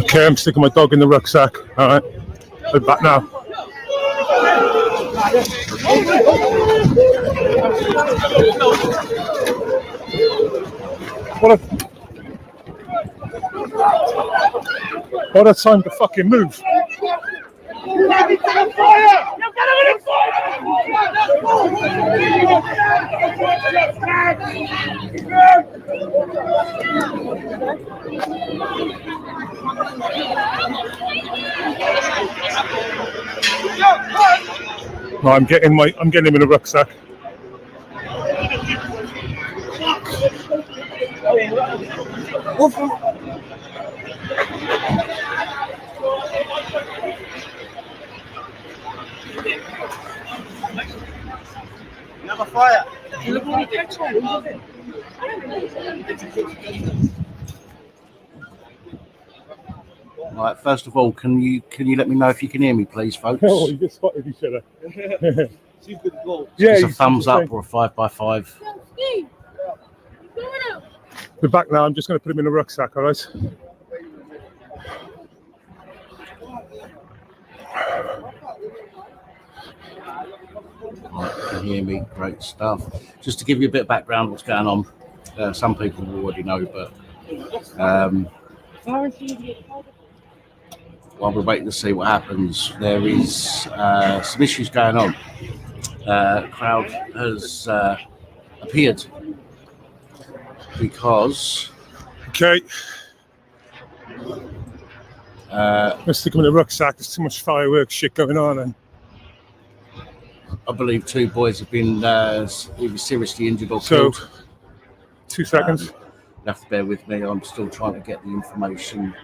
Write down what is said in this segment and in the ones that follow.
Okay, I'm sticking my dog in the rucksack. All right, I'm back now. What a time to fucking move. No, I'm getting him in a rucksack. Another fire. Right, first of all, can you let me know if you can hear me, please, folks? Oh, you just spotted each other. Yeah, it's a thumbs up or a 5x5. We're back now. I'm just going to put him in a rucksack, all right? Right, you can hear me. Great stuff. Just to give you a bit of background, what's going on. Some people already know, but while we're waiting to see what happens, there is some issues going on. Crowd has appeared because okay. Let's stick him in a rucksack. There's too much fireworks shit going on, and I believe 2 boys have been either seriously injured or killed. 2 seconds. You have to bear with me. I'm still trying to get the information.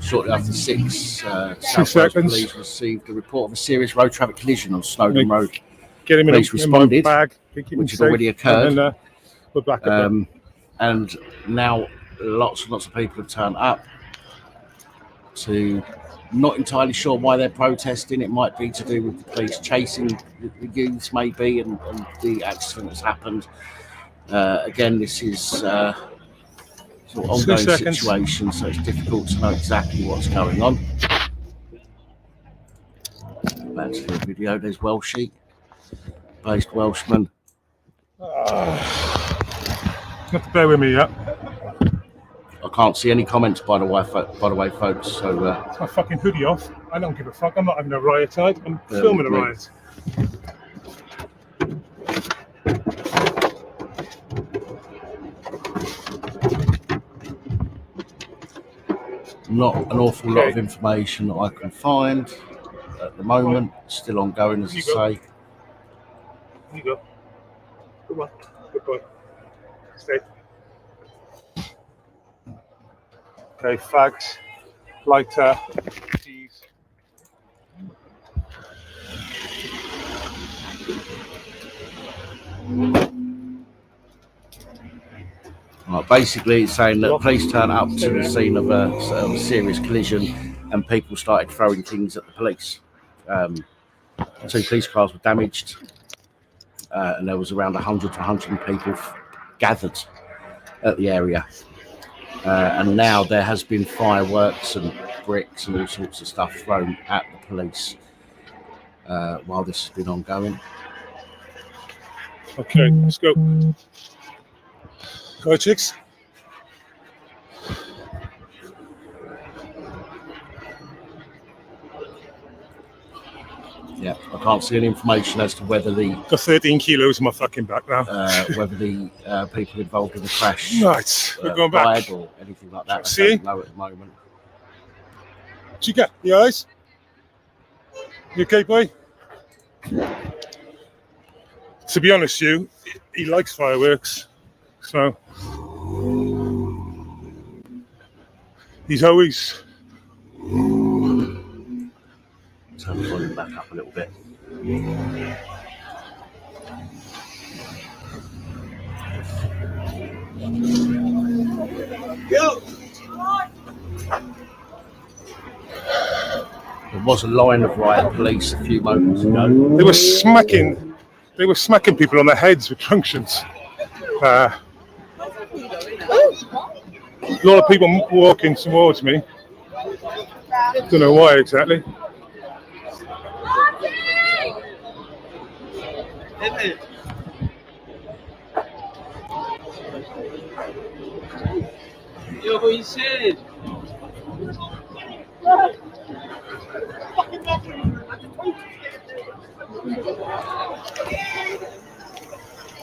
Shortly after 6, South Wales Police received a report of a serious road traffic collision on Snowdon Road. Get him Police responded, in my bag, which had already occurred. And then, we're back and now lots and lots of people have turned up to. Not entirely sure why they're protesting. It might be to do with the police chasing the youths, maybe, and the accident that's happened. Again, this is sort of ongoing situation, so it's difficult to know exactly what's going on. Back to the video. There's Welshie, based Welshman. You have to bear with me, yeah. I can't see any comments, by the way, folks. So it's my fucking hoodie off. I don't give a fuck. I'm not having a riot tonight. I'm filming a riot. Not an awful lot of information that I can find at the moment. Still ongoing, as I say. Here you go. Come on. Good boy. Stay. Okay, fags, lighter, keys. Right, basically, it's saying that police turned up to the scene of a serious collision and people started throwing things at the police. 2 police cars were damaged and there was around 100 to 100 people gathered at the area. And now there has been fireworks and bricks and all sorts of stuff thrown at the police while this has been ongoing. Okay, let's go. Go, chicks. Yeah, I can't see any information as to whether the... Got 13 kilos on my fucking back now. Whether the people involved in the crash... Right, we're going back. ...or anything like that. See? I don't know at the moment. Chica, you eyes? You okay, boy? To be honest, he likes fireworks. So... he's always... Turn the volume back up a little bit. There was a line of riot police a few moments ago. They were smacking people on their heads with truncheons. A lot of people walking towards me. Don't know why exactly.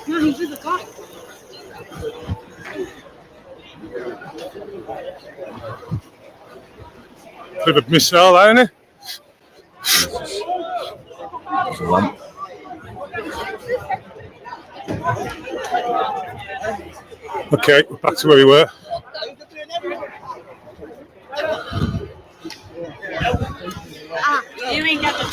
No, he's with the guy. Bit of a missile, ain't it? That's a lump. Okay, back to where we were. You ain't got the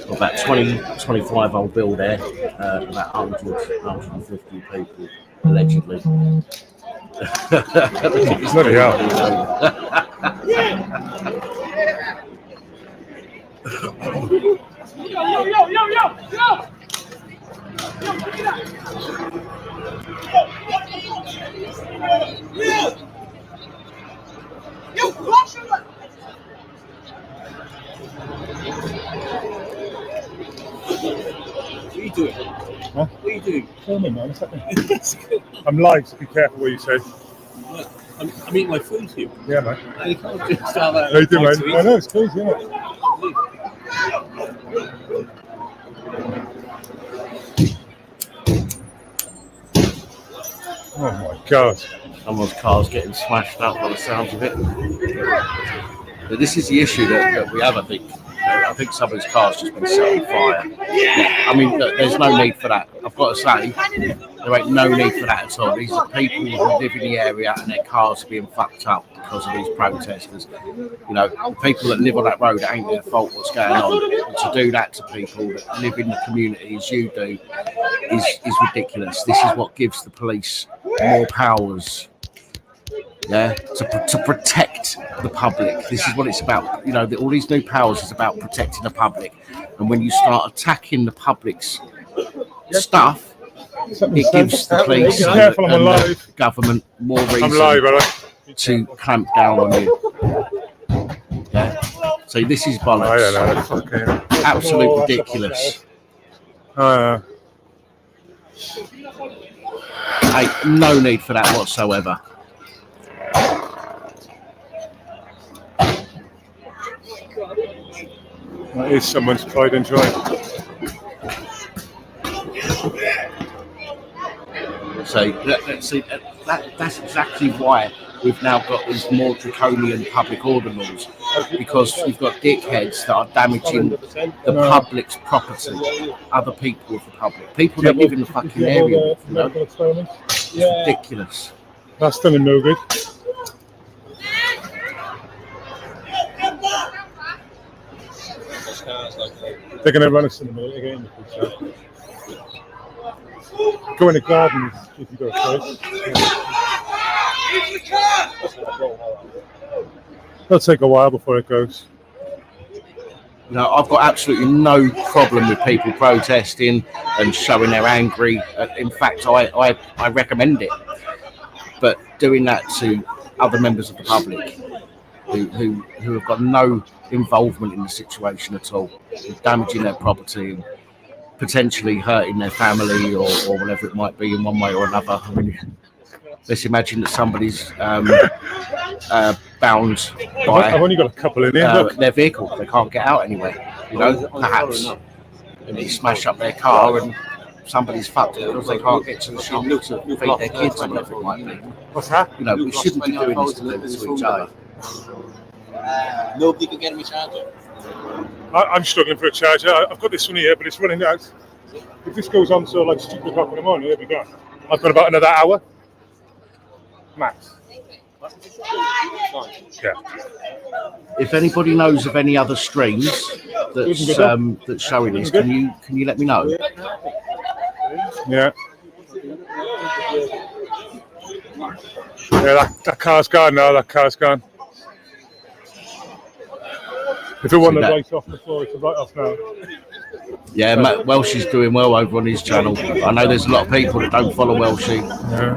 About 25 old Bill there, about 150 people, allegedly. Bloody hell. What are you doing? Huh? What are you doing? Filming, man. What's happening? I'm live, so be careful what you say. Look, I'm eating my food here. Yeah, man. You can't just start that. How you doing, man? I know, it's crazy, isn't it? Oh my God. Someone's car's getting smashed up by the sounds of it. But this is the issue that we have, I think. I think somebody's car's just been set on fire. I mean, look, there's no need for that. I've got to say, there ain't no need for that at all. These are people who live in the area and their cars are being fucked up because of these protesters. You know, the people that live on that road, it ain't their fault what's going on. And to do that to people that live in the community as you do is ridiculous. This is what gives the police more powers. Yeah, to protect the public. This is what it's about. You know, all these new powers is about protecting the public. And when you start attacking the public's stuff, it gives the police and the government more reason to clamp down on you. Yeah. So this is bollocks. Absolute ridiculous. Hey, no need for that whatsoever. That is someone's pride and joy. So let's see. That's exactly why we've now got these more draconian public order laws, because we've got dickheads that are damaging the public's property, other people of the public, people that live in the fucking area. You know? It's ridiculous. That's done him no good. They're going to run us in the middle again. Go in the garden if you go first. It'll take a while before it goes. No, I've got absolutely no problem with people protesting and showing they're angry. In fact, I recommend it. But doing that to other members of the public who have got no involvement in the situation at all, damaging their property and potentially hurting their family or whatever it might be in one way or another. I mean, let's imagine that somebody's bound by I've only got a couple in here. their vehicle. They can't get out anywhere, you know, perhaps. And they smash up their car and somebody's fucked because they can't get to the shop to feed their kids or whatever it might be. What's that? You know, we shouldn't be doing this to each other. Nobody can get me charger. I'm struggling for a charger. I've got this one here, but it's running out. If this goes on till like 2 o'clock in the morning, it'll be gone. I've got about another hour. Max. Yeah. If anybody knows of any other streams that's showing this, can you let me know? Yeah. Yeah, that car's gone now. That car's gone. If it wasn't right off before, it's a right off now. Yeah, Matt Welsh is doing well over on his channel. I know there's a lot of people that don't follow Welshie. Yeah.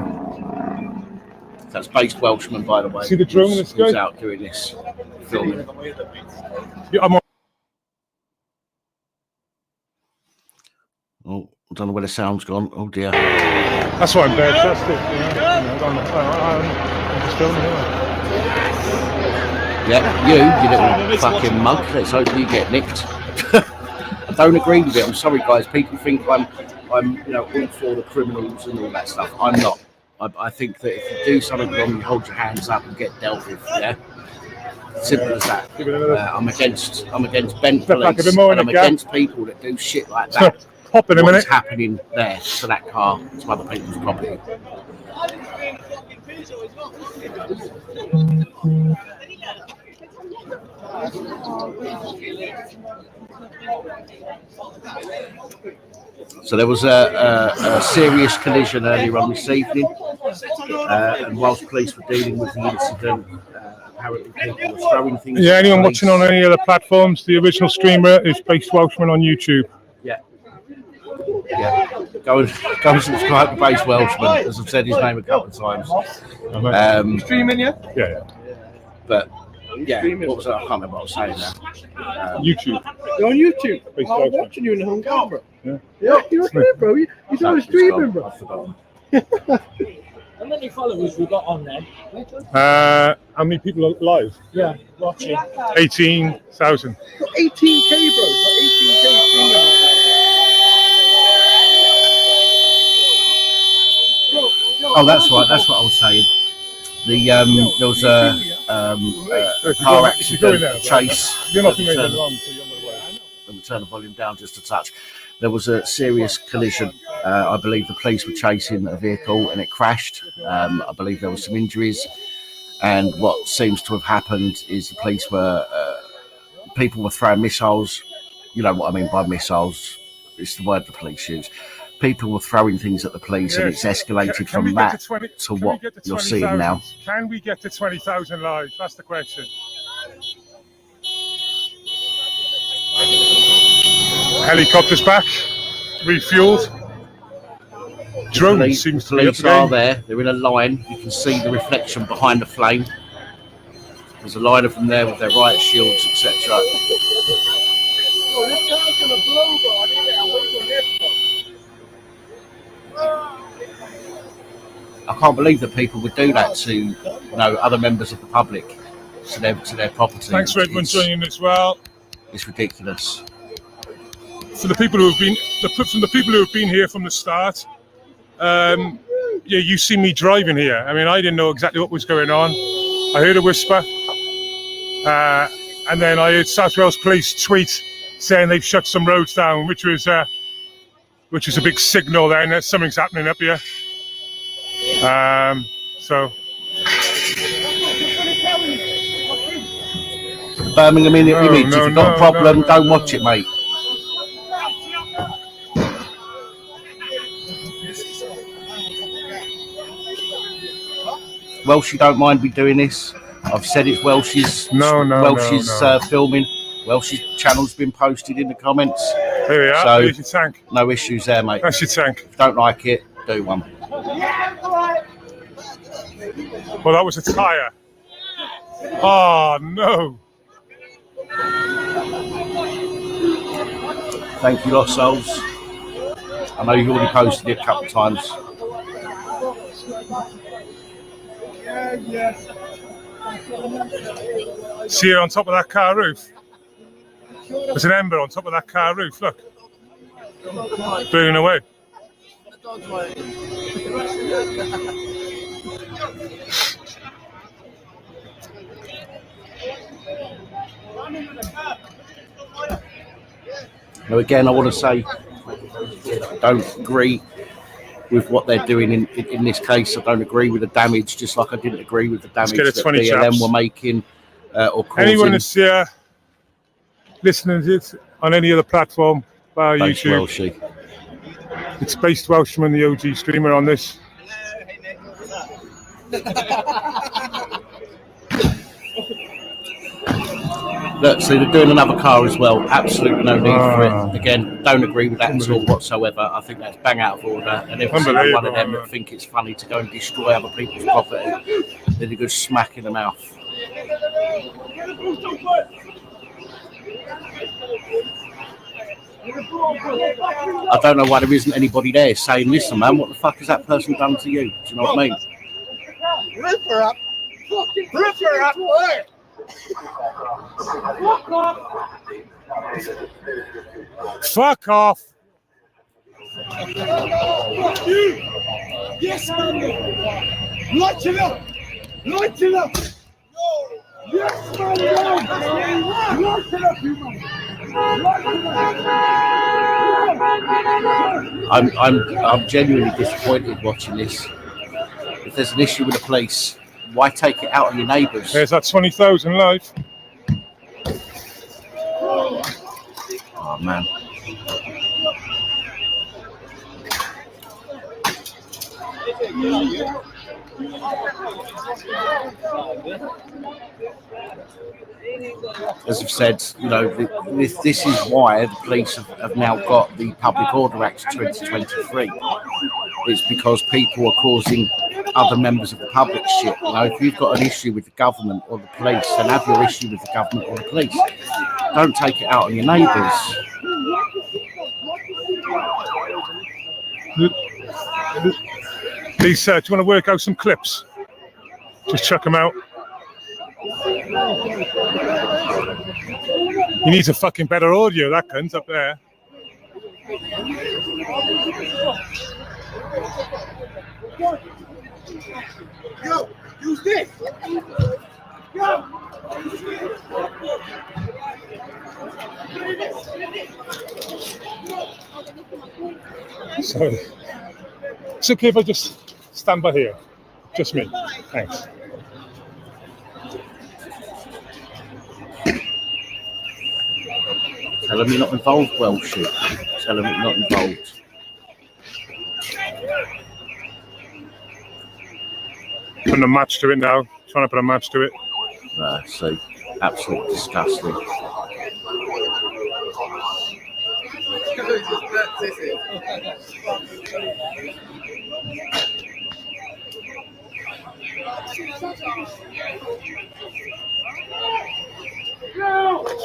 That's based Welshman, by the way. See the drone in the sky? Who's out doing this filming. Yeah, I'm on. Oh, I don't know where the sound's gone. Oh dear. That's why I'm dead. That's it. I'm just filming here. Yeah, you little fucking mug. Let's hope you get nicked. I don't agree with it. I'm sorry, guys. People think I'm all for the criminals and all that stuff. I'm not. I think that if you do something wrong, you hold your hands up and get dealt with. Yeah, simple as that. I'm against bent police, and I'm against people that do shit like that. Pop in a minute. What's happening there to that car, to other people's property? So there was a serious collision earlier on this evening, and whilst police were dealing with the incident, apparently people were throwing things. Yeah, anyone watching on any other platforms, the original streamer is based Welshman on YouTube. Yeah. Go and subscribe to Base Welshman, as I've said his name a couple of times. Streaming, yeah? Yeah. But yeah, what was that? I can't remember what I was saying now. YouTube. You're on YouTube. I'm watching you in the home camera. Yeah, you're okay, bro. You're on streaming, bro. I've forgotten. How many followers we got on there? How many people are live? Yeah, watching. 18,000. Got 18k, bro. Got 18k streaming. Oh, that's right. That's what I was saying. There was a car accident chase. You're not doing anything wrong, so you're on the way. Let me turn the volume down just a touch. There was a serious collision. I believe the police were chasing a vehicle and it crashed. I believe there were some injuries. And what seems to have happened is the police were, people were throwing missiles. You know what I mean by missiles? It's the word the police use. People were throwing things at the police, and it's escalated from that to what you're seeing now. Can we get to 20,000 live? That's the question. Helicopters back, refueled. Drone seems to be up police are there. They're in a line. You can see the reflection behind the flame. There's a line of them there with their riot shields, etc. I can't believe that people would do that to other members of the public, to their property. Thanks for everyone joining as well. It's ridiculous. For the people who have been here from the start, you see me driving here. I mean, I didn't know exactly what was going on. I heard a whisper, and then I heard South Wales Police tweet saying they've shut some roads down, which was a big signal then that something's happening up here. Birmingham Image, if you've got a problem, don't watch it, mate. Welsh, you don't mind me doing this? I've said it's Welsh's filming. Welsh's channel's been posted in the comments. Here we are. So, here's your tank. No issues there, mate. That's your tank. If you don't like it, do one. Well, that was a tyre. Oh, no. Thank you, Lost Souls. I know you've already posted it a couple of times. See it on top of that car roof? There's an ember on top of that car roof, look. Burning away. Now again, I want to say, don't agree with what they're doing in this case. I don't agree with the damage, just like I didn't agree with the damage get it, that 20 BLM chaps. were making or causing. Anyone that's listening to it on any other platform via Based YouTube, Welshie. it's Based Welshman, the OG streamer on this. Look, so they're doing another car as well. Absolutely no need for it. Again, don't agree with that at all whatsoever. I think that's bang out of order. And every single one of them that think it's funny to go and destroy other people's property, they're a good smack in the mouth. I don't know why there isn't anybody there saying, listen, man, what the fuck has that person done to you? Do you know what I mean? Rip her up. Rip her up. Fuck off! Yes, man. Light it up. Light it up. Yes, man. Light it up, you man. I'm genuinely disappointed watching this. If there's an issue with the police, why take it out on your neighbours? There's that 20,000 live. Oh man. As I've said, you know, this is why the police have now got the Public Order Act 2023. It's because people are causing other members of the public shit. You know, if you've got an issue with the government or the police, then have your issue with the government or the police. Don't take it out on your neighbours. Please, do you want to work out some clips? Just chuck them out. He needs a fucking better audio, that cunt up there. Yo, use this. Yo. Sorry. It's okay if I just stand by here. Just me. Thanks. Tell them you're not involved, Welshie. Tell them you're not involved. Putting a match to it now. Trying to put a match to it. So, absolutely disgusting.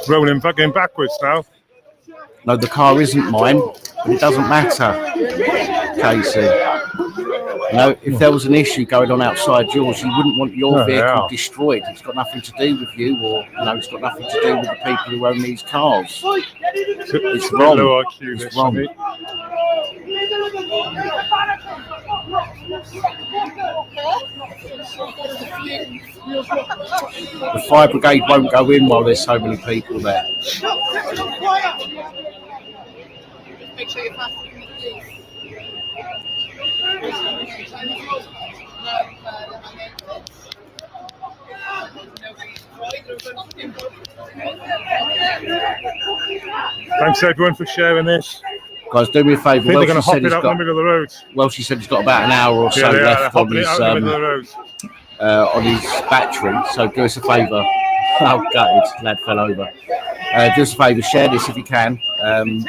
Rolling fucking backwards now. No, the car isn't mine, but it doesn't matter, Casey. You know, if there was an issue going on outside yours, you wouldn't want your vehicle destroyed. It's got nothing to do with you, or you know, it's got nothing to do with the people who own these cars. It's wrong. It's wrong. The fire brigade won't go in while there's so many people there. Make sure you're faster than the police. Thanks everyone for sharing this. Guys, do me a favour. I think they're going to hop it out in the middle of the road. Welshie said he's got about an hour or so left on his battery. So do us a favour. Oh, gutted, lad fell over. Do us a favour, share this if you can, and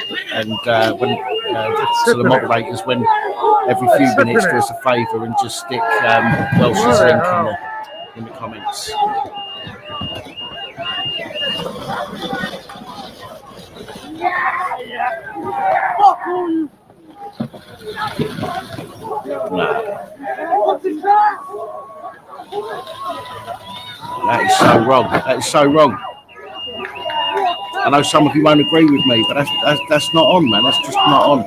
when to the moderators, when every few minutes, do us a favour and just stick Welshie's link in the comments. That is so wrong. That is so wrong. I know some of you won't agree with me, but that's not on, man. That's just not on.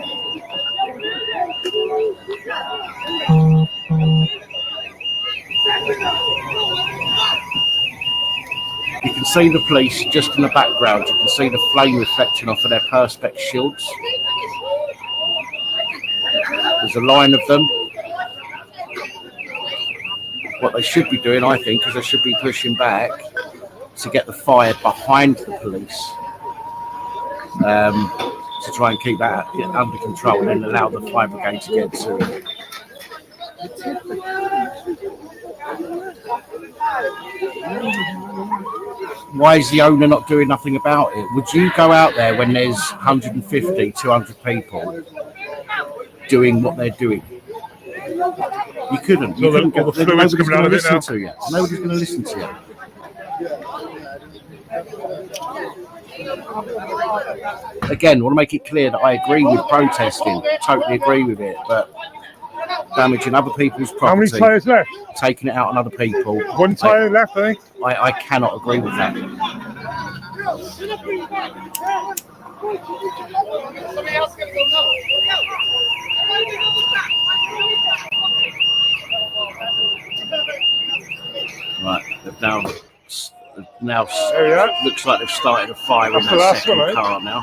You can see the police just in the background. You can see the flame reflecting off of their perspex shields. There's a line of them. What they should be doing, I think, is they should be pushing back to get the fire behind the police, to try and keep that under control and then allow the fire brigade to get to it. Why is the owner not doing nothing about it? Would you go out there when there's 150, 200 people doing what they're doing? You couldn't. You couldn't get, nobody's going to listen to you. Nobody's going to listen to you. Again, I want to make it clear that I agree with protesting. Totally agree with it. But damaging other people's property. How many tyres left? Taking it out on other people. One tyre left, I think. I cannot agree with that. Somebody else going to go now. Right, they've now looks like they've started a fire in That's the that last second one, car now.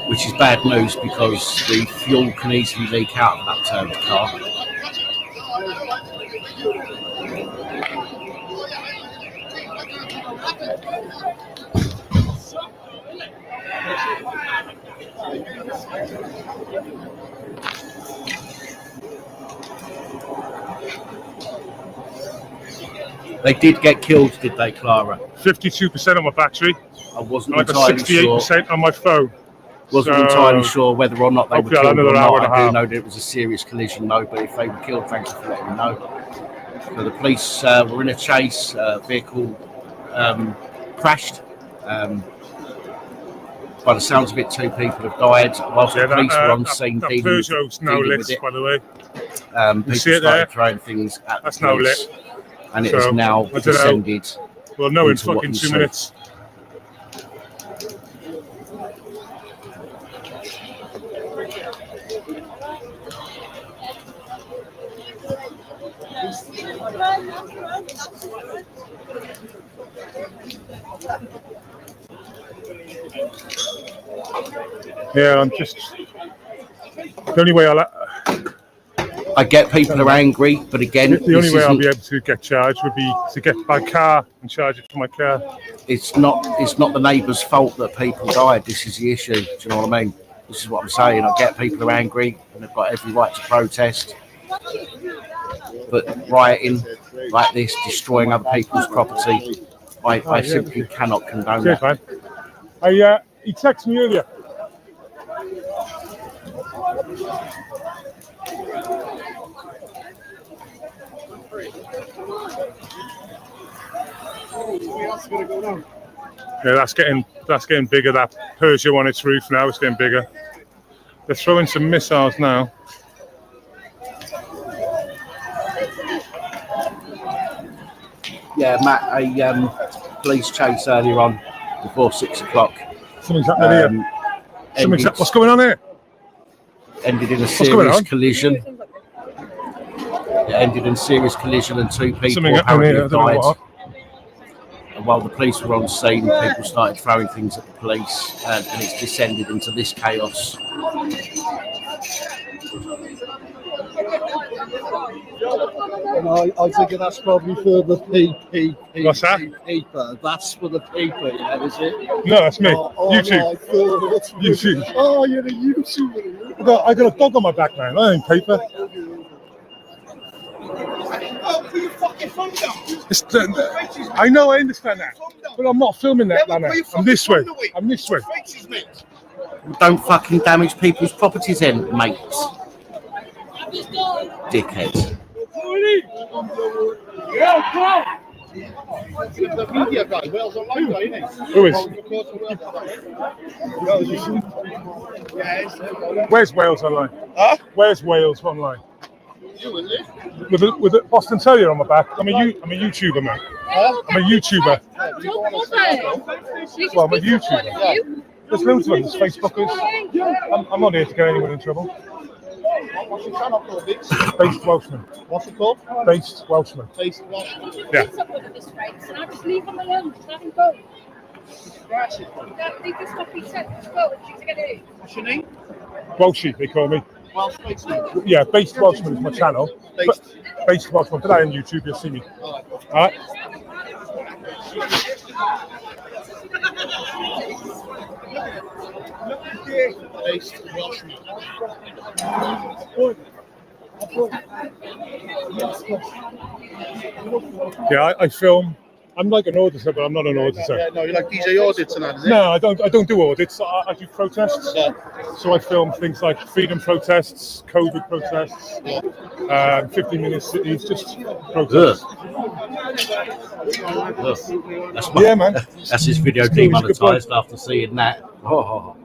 Which is bad news because the fuel can easily leak out of that turned car. They did get killed, did they, Clara? 52% on my battery. I wasn't Like a entirely sure. 68% on my phone. Wasn't entirely sure whether or not they were hopefully killed or another hour not. and a I do half. know that it was a serious collision, though. But if they were killed, thank you for letting me know. So the police were in a chase. Vehicle crashed. By the sounds of it, 2 people have died. Whilst the police were on scene that dealing Peugeot's now with lit, it. by the way. People see it started there? throwing things at That's the now police, lit. and it So, has now I don't know. descended. Well, no, in into what fucking you 2 see. minutes. Yeah, I'm just. The only way I get people are angry, but again, the only this way I'll isn't- be able to get charged would be to get my car and charge it for my car. it's not the neighbour's fault that people died. This is the issue. Do you know what I mean? This is what I'm saying. I get people are angry and they've got every right to protest, but rioting like this, destroying other people's property, I simply cannot condone Cheers, that. man. He texted me earlier. Yeah, that's getting bigger. That Peugeot on its roof now, it's getting bigger. They're throwing some missiles now. Yeah, Matt, a police chase earlier on before 6 o'clock. Something's happening here. What's going on here? Ended in a going on? serious collision. It ended in serious collision and 2 people Something happening apparently here. I have don't know died. what. And while the police were on scene, people started throwing things at the police, and it's descended into this chaos. I think that's probably for the PP. What's that? Paper. That's for the paper, yeah, is it? No, that's me. Oh, YouTube. my God. YouTube. Oh, you're a YouTuber. I got a dog on my back, man. I ain't paper. Oh, put your fucking phone down. I know, I understand that, but I'm not filming that, Yeah, but Lana. put your I'm this way. fucking phone away. I'm this way. Faces, mate. Don't fucking damage people's properties then, mates. Dickheads. Yeah, bro. The media guy, Wales Online guy, isn't he? Who is? Yes. Where's Wales Online? Huh? Where's Wales Online? You and this? With a Boston Terrier on my back. I'm a YouTuber, mate. Huh? I'm a YouTuber. Well, I'm a YouTuber. Yeah. There's loads of them. There's Facebookers. I'm not here to get anyone in trouble. What's your channel called, Dix? Based Welshman. What's it called? Based Welshman. Facebook. Yeah. What's your name? Welshie, they call me. Welshman. Yeah, Based Welshman is my channel. Based. Based Welshman, but I on YouTube, you'll see me. Alright. Based Welshman. Yeah, I film. I'm like an auditor, but I'm not an auditor. Yeah, no, you're like DJ Audits and that, is it? No, I don't do audits. I do protests. Yeah. So I film things like freedom protests, COVID protests, 15-minute cities, just protests. That's Yeah, man. That's his video It's cool, it's a good demonetised after seeing that. Oh.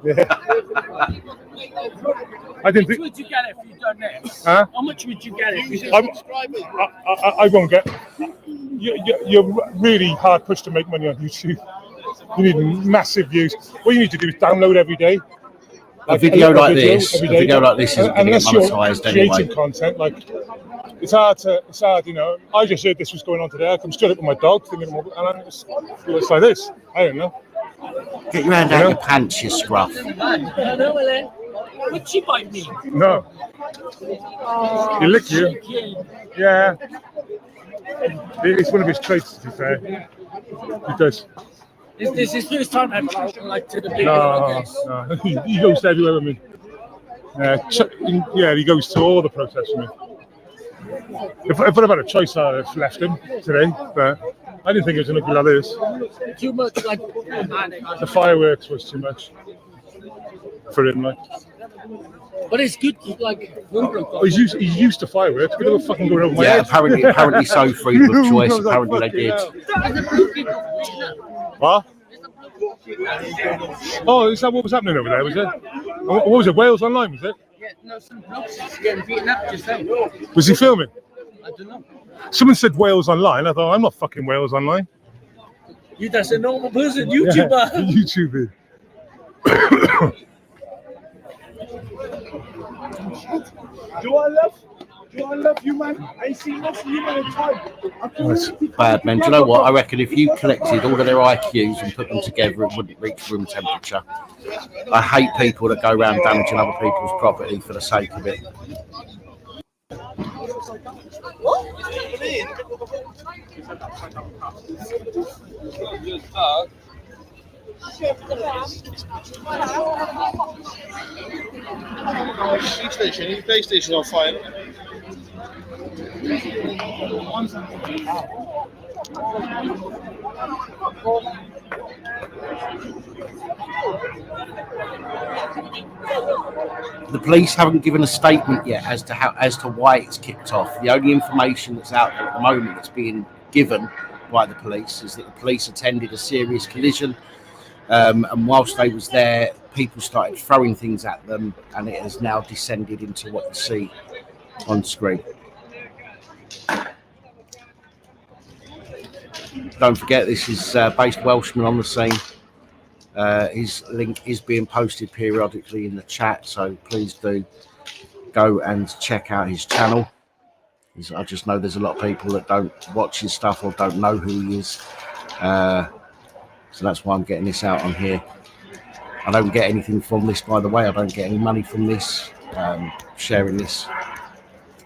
I didn't How think. much would you get if you done this? Huh? How much would you get if you did I won't get. You're really hard pushed to make money on YouTube. You need massive views. What you need to do is download every day. A video like this every day. isn't going to get Unless you're monetised creating anyway. content, like it's hard. You know, I just heard this was going on today. I come straight up with my dog, thinking, and it's like this. I don't know. Get your hand out your pants, you scruff. Would she bite me? No. He lick you. Yeah. It's one of his traits, to be fair. He does. Is this his first time ever like to the big No. He goes everywhere with me. Yeah, he goes to all the protests with me. If I'd have had a choice, I'd have left him today, but I didn't think it was going to be like this. too much like The fireworks was too much for him, like. but it's good like Oh, he's used to fireworks. But they were fucking going over my Yeah, head. apparently so. Freedom of choice. I was like, Apparently they did. What? Oh, is that what was happening over there? Was it? What was it? Wales Online, was it? Yeah, no, some blokes getting beaten up just now. Was he filming? I don't know. Someone said Wales Online. I thought, I'm not fucking Wales Online. You that's a normal person, YouTuber. YouTuber. Do I love you, man? I ain't seen nothing you man in time. Nice. Bad men. Do you know what? I reckon if you collected all of their IQs and put them together, it wouldn't reach room temperature. I hate people that go around damaging other people's property for the sake of it. PlayStation on fire. The police haven't given a statement yet as to why it's kicked off. The only information that's out there at the moment that's being given by the police is that the police attended a serious collision, and whilst they was there, people started throwing things at them, and it has now descended into what you see on screen. Don't forget, this is Based Welshman on the scene. His link is being posted periodically in the chat, so please do go and check out his channel. I just know there's a lot of people that don't watch his stuff or don't know who he is, so that's why I'm getting this out on here. I don't get anything from this, by the way. I don't get any money from this, sharing this,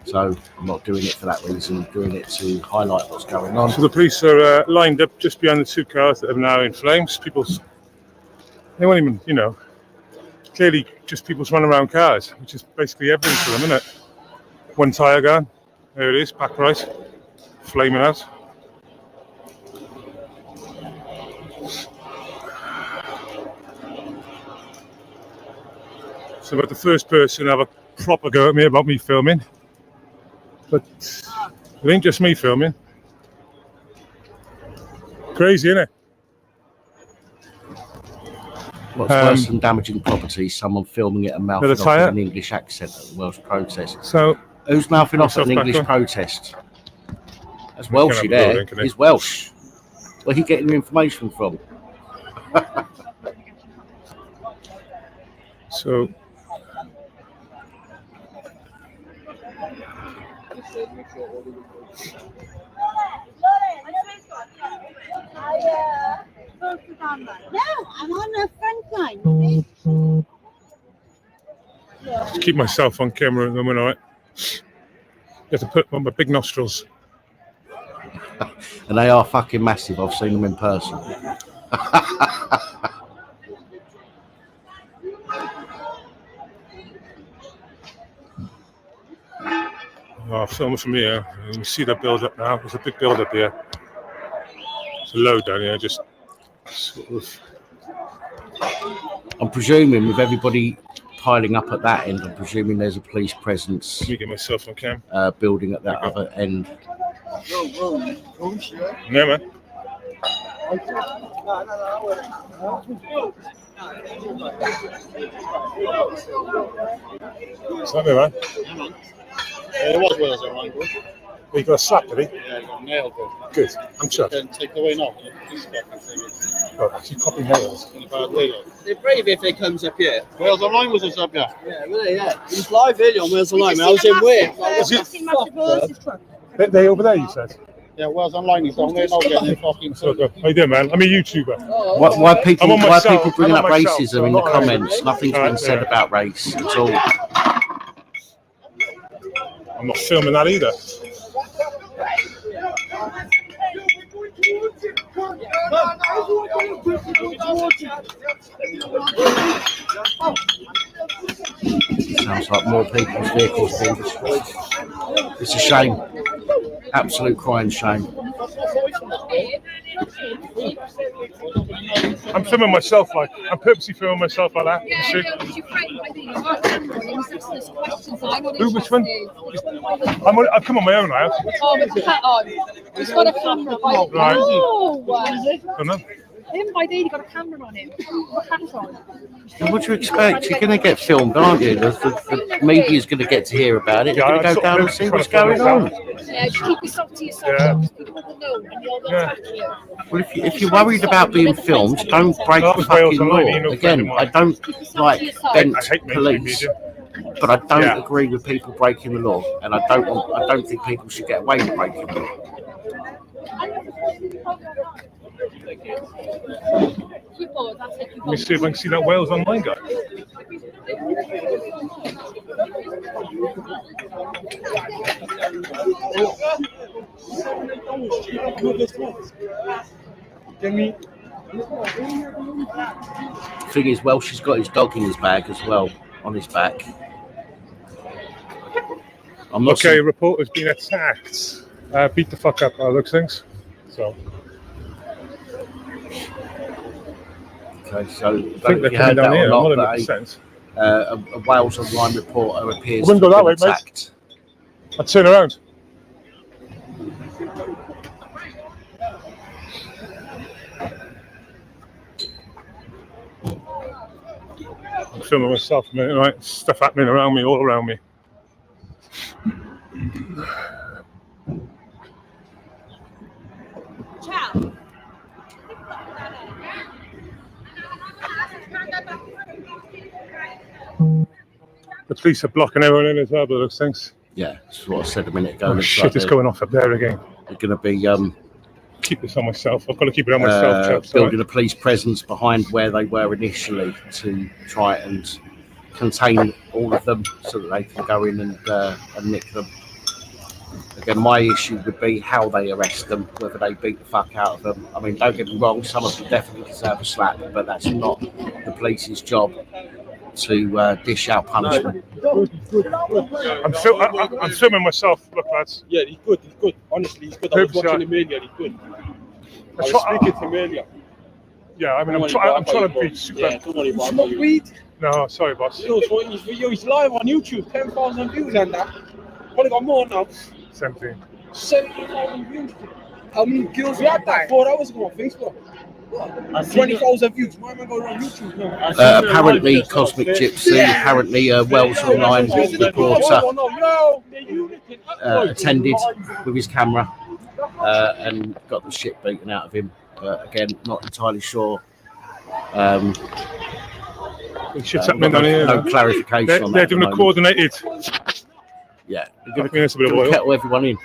so I'm not doing it for that reason. I'm doing it to highlight what's going on. So the police are lined up just behind the two cars that are now in flames. They won't even, you know, clearly just people's running around cars, which is basically evidence for them, isn't it? One tyre gone. There it is, back right, flaming out. So about the first person to have a proper go at me about me filming. But it ain't just me filming. Crazy, isn't it? What's worse than damaging property? Someone filming it and mouthing off with an English accent at the Welsh protest. So who's mouthing off at an English protest? That's Welsh there. He's Welsh. Where are you getting your information from? So No, I'm on the front line. Just keep myself on camera and I'm all right. You have to put on my big nostrils. And they are fucking massive. I've seen them in person. I'll film it from here. You can see the build up now. There's a big build up here. It's a load down here, just sort of. I'm presuming with everybody piling up at that end, I'm presuming there's a police presence Let me get myself on cam. building at that other end. No, man. It's not me, man. It was Wales online, bro. He got a slap, did he? Yeah, he got nailed, bro. Good. I'm chuffed. Then take away now. He's fucking thing. Oh, actually, copy nails. In a bad way, though. They're brave if they comes up here. Wales online was a sub, yeah. Yeah, really, yeah. He was live earlier on Wales Online. I was in Wales. They over there, you said? Yeah, Wales online. He's on there now getting fucking. So good. How you doing, man? I'm a YouTuber. Why people I'm on myself. bringing I'm up on myself, racism so in I'm the not comments? Nothing's been Alright, said yeah. about race at all. I'm not filming that either. Sounds like more people's vehicles being destroyed. It's a shame. Absolute crying shame. I'm filming myself like I'm purposely filming myself like that. You see? Who? Which one? I've come on my own now. Oh, with the hat on. He's got a camera. Right. Oh, Don't know. him by day, he got a camera on him. Hat on. What do you expect? You're going to get filmed, aren't you? The media's going to get to hear about it. They're going to go down and see what's going on. Yeah, just keep yourself to yourself. Yeah. People will know and you'll Yeah. attack you. Well, if you're worried about being filmed, don't break the fucking law. Again, I don't like bent I hate mainstream police, media. but I don't Yeah. agree with people breaking the law, and I don't think people should get away with breaking the law. People, that's it. Let me see if I can see that Wales online guy. Thing is, Welsh has got his dog in his bag as well, on his back. I'm not Okay, reporter's been attacked. Beat the fuck up, looks things. So Okay, so I think they're coming down here. I'm not 100%. A Wales Online reporter appears I wouldn't to go that have way, been mate. attacked. I'll turn around. I'm filming myself a minute, right? Stuff happening around me, all around me. Ciao. The police are blocking everyone in as well, but those things. Yeah, that's what I said a minute ago. Oh, Looks shit, like it's going off up there again. They're going to be Keep this on myself. I've got to keep it on myself, chaps. building a police presence behind where they were initially to try and contain all of them so that they can go in and nick them. Again, my issue would be how they arrest them, whether they beat the fuck out of them. I mean, don't get me wrong, some of them definitely deserve a slap, but that's not the police's job to dish out punishment. I'm filming myself. Look, lads. Yeah, he's good. He's good. Honestly, he's good. I was watching him earlier. He's good. I was speaking to him earlier. Yeah, I mean, I'm trying to be super. Yeah, don't worry about it. Weed. No, sorry, boss. You know, his video is live on YouTube. 10,000 views and that. Probably got more now. 17. 70,000 views. How many girls we had that 4 hours ago on Facebook? 20,000 views. Why am I going on YouTube now? Apparently, Cosmic Gypsy, apparently a Welsh Online reporter attended with his camera and got the shit beaten out of him. Again, not entirely sure. Shit's happening down here. No clarification on that. They're doing a coordinated. Yeah, I mean, it's a bit of oil. kettle everyone in.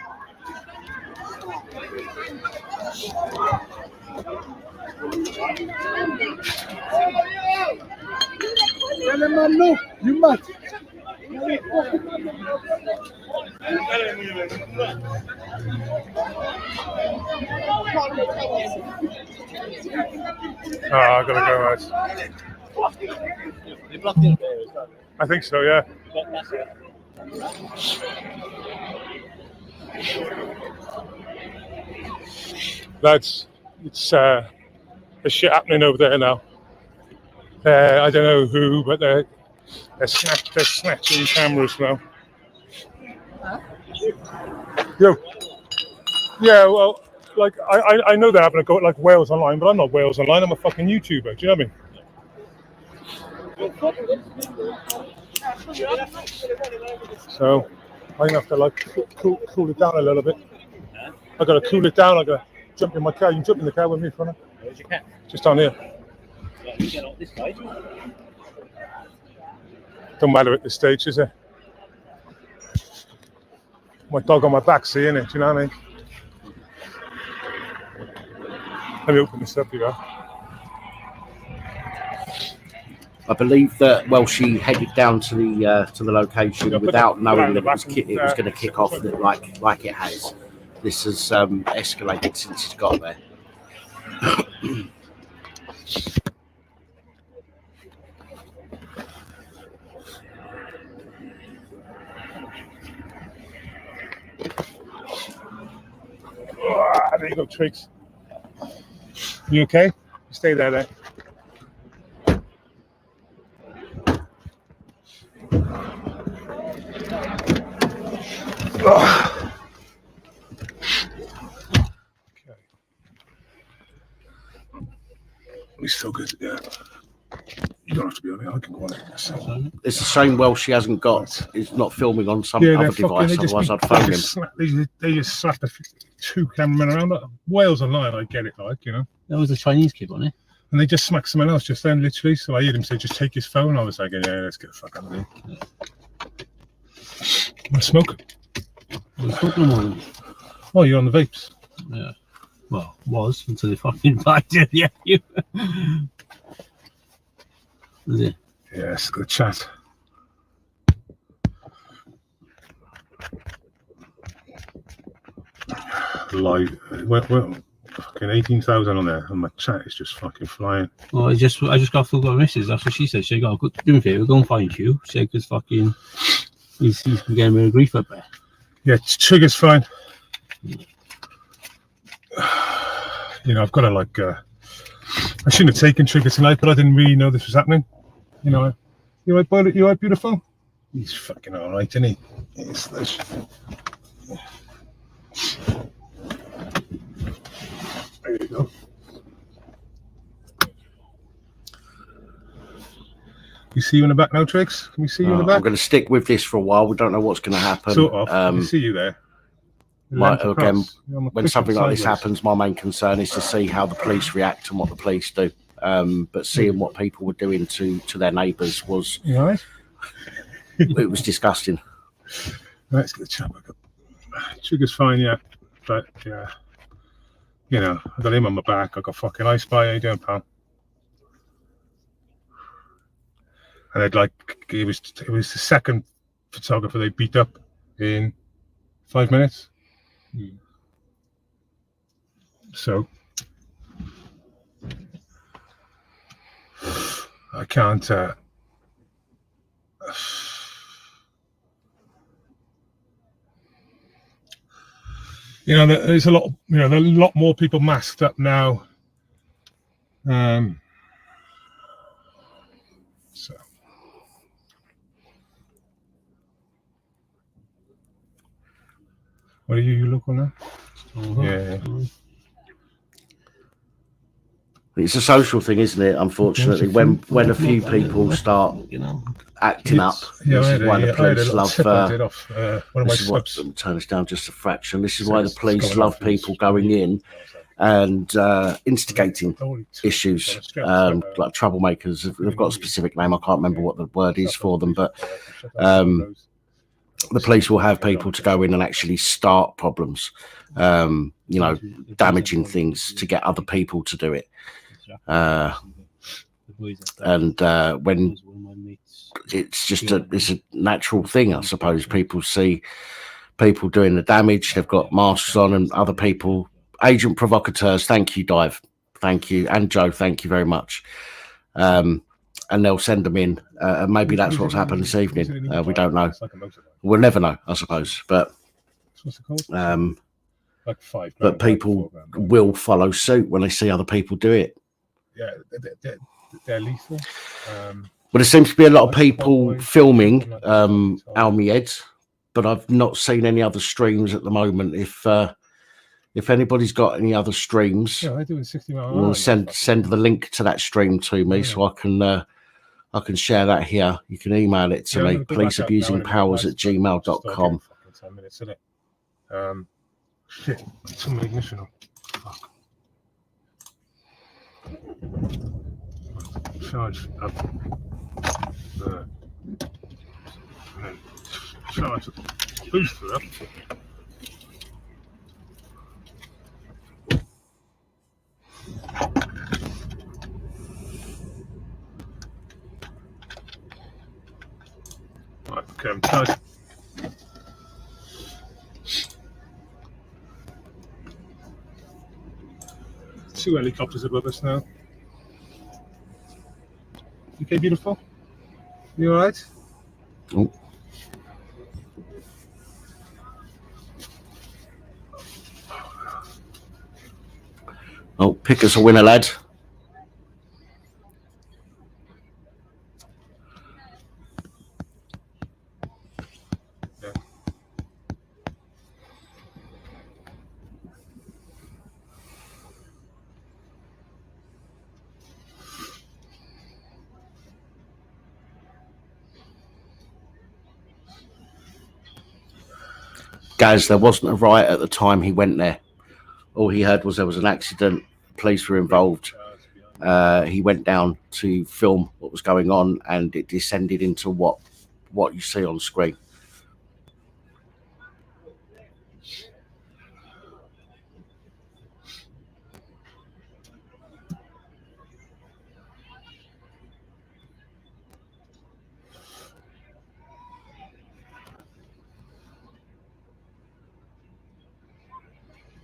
Tell them man no, you mad. I gotta go, guys. They blocked it there as well. I think so, yeah. But that's it. Lads, it's there's shit happening over there now. I don't know who, but they're snatching cameras now. Yo. Yeah, well, like I know they're having a go at like Wales Online, but I'm not Wales Online. I'm a fucking YouTuber. Do you know what I mean? So I'm gonna have to like cool it down a little bit. I gotta cool it down. I gotta jump in my car. You can jump in the car with me, Connor. Where's your cat? Just down here. Yeah, you get on this side. Don't matter at this stage, is it? My dog on my back, seeing it. Do you know what I mean? Let me open this up, you go. I believe that she headed down to the location without knowing that it was going to kick off like it has. This has escalated since it's got there. There you go, Triggs. You okay? Stay there then. He's so good. Yeah. You don't have to be on it. I can go on it myself. It's a shame is not filming on some other device, otherwise I'd phone him. They just slapped two cameramen around. Like, Wales Online, I get it, like, you know. There was a Chinese kid on it. And they just smacked someone else just then, literally. So I heard him say, just take his phone. I was like, yeah, let's get the fuck out of here. Want to smoke? Oh, you're on the vapes? Yeah. Well, was until they fucking invited you. Was it? Yes, good chat. Live, well, fucking 18,000 on there, and my chat is just fucking flying. Well, I just got full of misses. That's what she said. She got do me a favour, go and find you. She said, because fucking he's getting a bit of grief up there. Yeah, Trigger's fine. You know, I've got to like. I shouldn't have taken Trigger tonight, but I didn't really know this was happening. You know, you right, boy? You right, beautiful? He's fucking all right, isn't he? He's this. There you go. You see you in the back now, Triggs? Can we see you in the back? I'm going to stick with this for a while. We don't know what's going to happen. Sort of. I see you there. Again, when something like this happens, my main concern is to see how the police react and what the police do. But seeing what people were doing to their neighbours was, it was disgusting. Let's get the chat back up. Trigger's fine, yeah, but yeah, you know, I got him on my back. I got fucking Ice Spy. How you doing, pal? And it was the second photographer they beat up in 5 minutes. So I can't. You know, there's a lot. You know, there are a lot more people masked up now. So. What are you local now? Yeah. It's a social thing, isn't it? Unfortunately, when a few people start acting up, this is why the police love. This is what, turn this down just a fraction. This is why the police love people going in and instigating issues, like troublemakers. They've got a specific name. I can't remember what the word is for them, but the police will have people to go in and actually start problems, you know, damaging things to get other people to do it. And when it's just it's a natural thing, I suppose. People see people doing the damage. They've got masks on, and other people. Agent provocateurs. Thank you, Dive. Thank you, and Joe. Thank you very much. And they'll send them in. And maybe that's what's happened this evening. We don't know. We'll never know, I suppose. But like but people will follow suit when they see other people do it. Yeah, they're lethal. But there seems to be a lot of people filming Almy Heads, but I've not seen any other streams at the moment. If anybody's got any other streams, yeah, they're doing 60 miles an hour. Send the link to that stream to me, so I can share that here. You can email it to me, policeabusingpowers@gmail.com. 10 minutes, isn't it? Shit, some ignition on. Fuck. Charge up. And then charge the booster up. Right, okay, I'm charged. Two helicopters above us now. Okay, beautiful. You all right? Oh. Oh, pick us a winner, lad. Yeah. Gaz, there wasn't a riot at the time he went there. All he heard was there was an accident. Police were involved. He went down to film what was going on, and it descended into what you see on screen.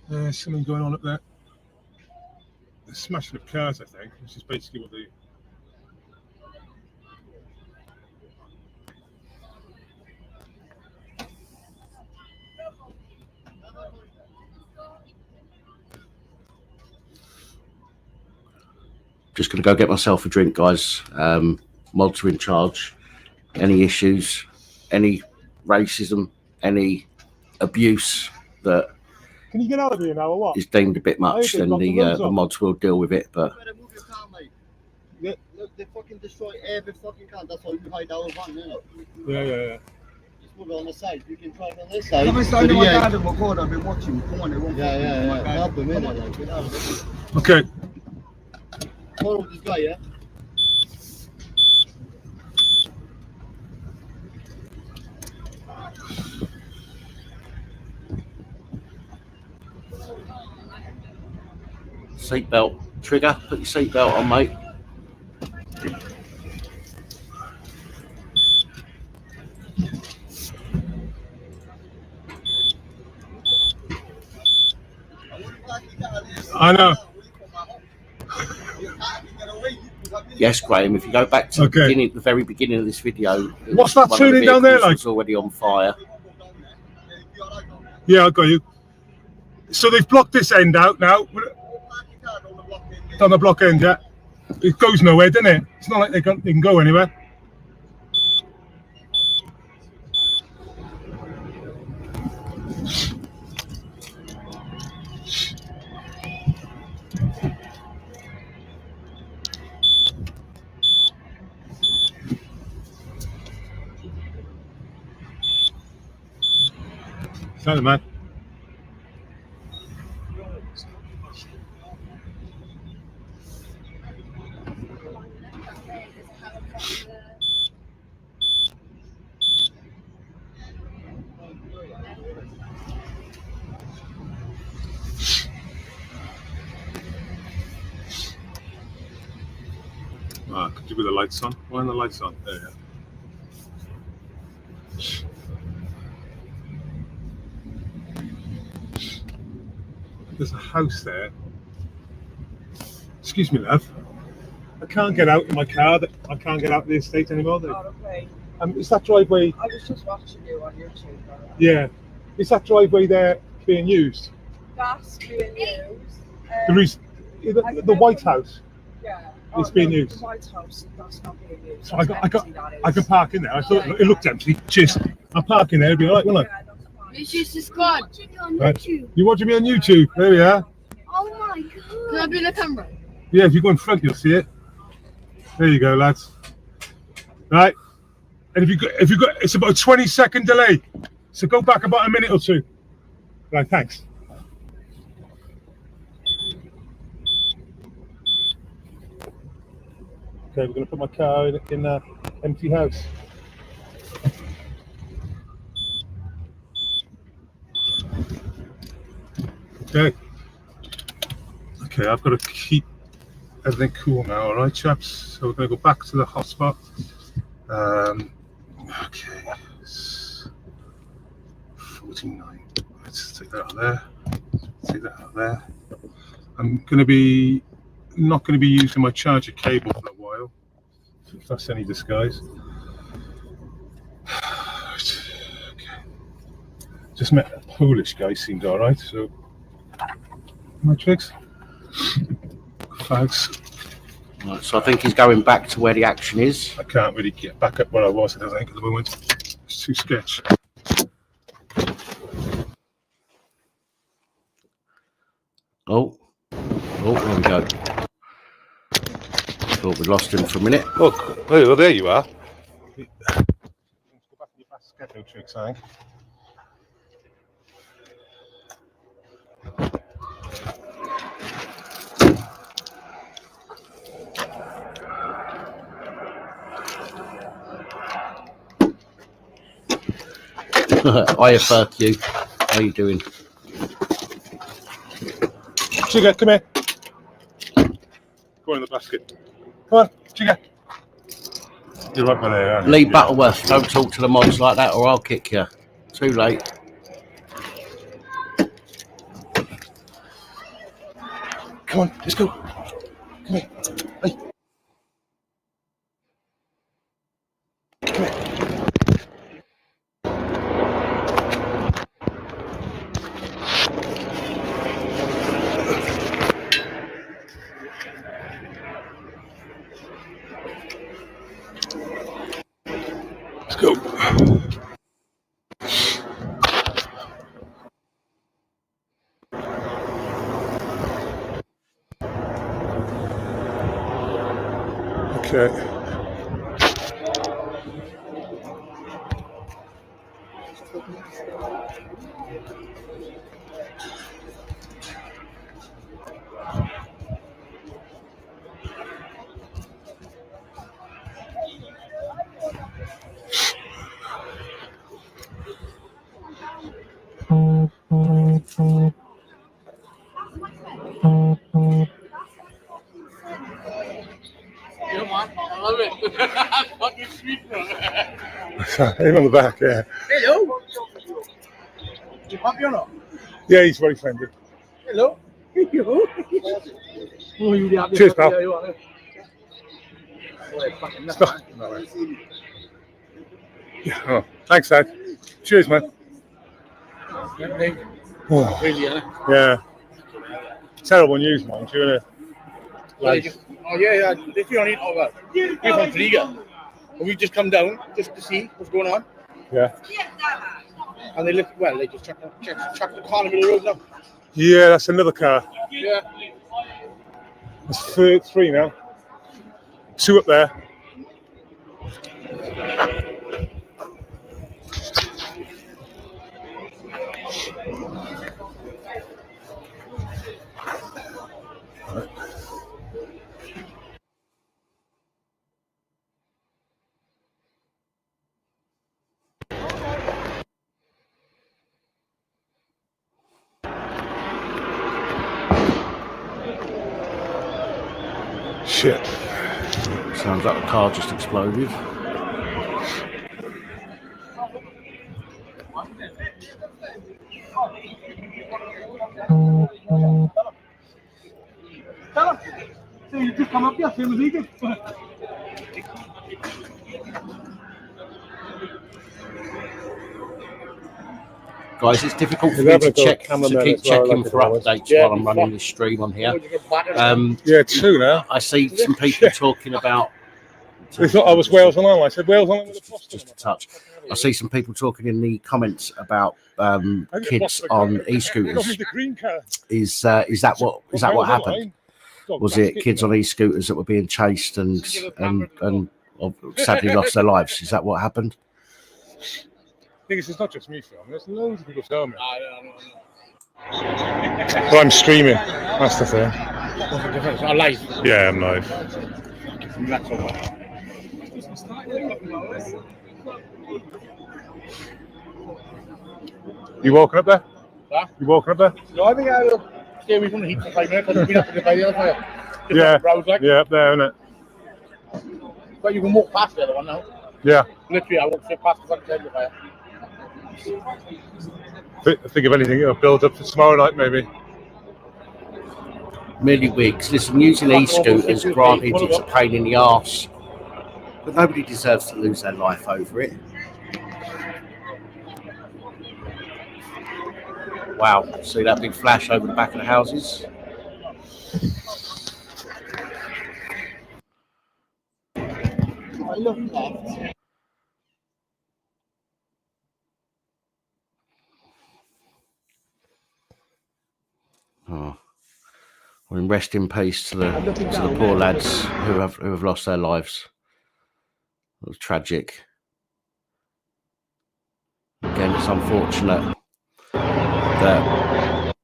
There's something going on up there. They're smashing up cars, I think, which is basically what they. Just going to go get myself a drink, guys. Mods are in charge. Any issues, any racism, any abuse that Can you get out of here now or what? is deemed a bit much, then the mods will deal with it. But Look, they fucking destroy every fucking car. That's why you hide our van, innit? Yeah. Just move it on the side. You can drive on this side. I've been standing my dad and my god, I've been watching. Come on, they won't Yeah. Help them, innit? Like, get out of it. Okay. Follow this guy, yeah? seatbelt trigger, put your seatbelt on, mate. I know. Yes, Graham, if you go back to the very beginning of this video. What's that tuning down there like? It's already on fire. Yeah, I got you. So they've blocked this end out now. It's on the block end, yeah. It goes nowhere, doesn't it? It's not like they can go anywhere. Tell him, man. Could you put the lights on? Why are the lights on? There you go. there's a house there. Excuse me, love. I can't get out in my car. I can't get out of the estate anymore. Oh, okay. Is that driveway? I was just watching you on YouTube. Yeah. Is that driveway there being used? That's being used. The reason, the White House. Yeah. It's being used. The White House, that's not being used. So I can park in there. I thought it looked empty. Cheers. I'll park in there. It'll be all right, won't I? Yeah, that's fine. It's just a squad. Right. You watching me on YouTube? There we are. Oh my god. Can I be in the camera? Yeah, if you go in front, you'll see it. There you go, lads. Right. And if you got, it's about a 20-second delay. So go back about a minute or two. Right, thanks. Okay, we're going to put my car in an empty house. Okay. Okay, I've got to keep everything cool now, all right, chaps? So we're going to go back to the hotspot. Okay. 49. Let's take that out of there. Take that out of there. I'm going to be not going to be using my charger cable for a while, if that's any disguise. Okay. Just met a Polish guy, seemed all right. So, my tricks. Fags. Right, so I think he's going back to where the action is. I can't really get back up where I was, I don't think, at the moment. It's too sketch. Oh, there we go. Thought we lost him for a minute. Look, well, there you are. Go back to your basket, no tricks, I think. Hiya, fuck you. How you doing? Jigger, come here. Go in the basket. Come on, Jigger. You're right by there, aren't you? Lee Butterworth, don't talk to the mods like that or I'll kick you. Too late. Come on, let's go. Come here. Hey. Come here. Let's go. Okay. Him on the back, yeah. Hello. You happy or not? Yeah, he's very friendly. Hello. Hello. Cheers, pal. Yeah, oh, thanks, Dad. Cheers, man. Oh, yeah. Terrible news, man. Oh yeah. They feel on it over. We're from Riga. We just come down just to see what's going on. Yeah. And they look well. They just chuck the car in the middle of the road now. Yeah, that's another car. Yeah. It's three now. Two up there. Shit. Sounds like the car just exploded. Tell him. So you just come up here, same as he did. Guys, it's difficult for me to keep checking for updates while I'm running this stream on here. Yeah, two now. I see some people talking about. They thought I was Wales Online. I said Wales Online with a post. Just a touch. I see some people talking in the comments about kids on e-scooters. Is that what happened? Was it kids on e-scooters that were being chased and sadly lost their lives? Is that what happened? It's not just me filming. There's loads of people filming. Well, I'm streaming. That's the thing. What's the difference? Are live? Yeah, I'm live. That's all right. You walking up there? Huh? You walking up there? No, I think I will stay away from the heat for 5 minutes because we've been up by the other fire. Yeah. Browse, like. Yeah, up there, isn't it? But you can walk past the other one now. Yeah. Literally, I walk straight past the front side of the fire. I think if anything, it'll build up for tomorrow night, maybe. Merely wigs. Listen, using e-scooters, granted, it's a pain in the arse, but nobody deserves to lose their life over it. Wow, see that big flash over the back of the houses? I look left. Oh. I mean, rest in peace to the poor lads who have lost their lives. It was tragic. Again, it's unfortunate that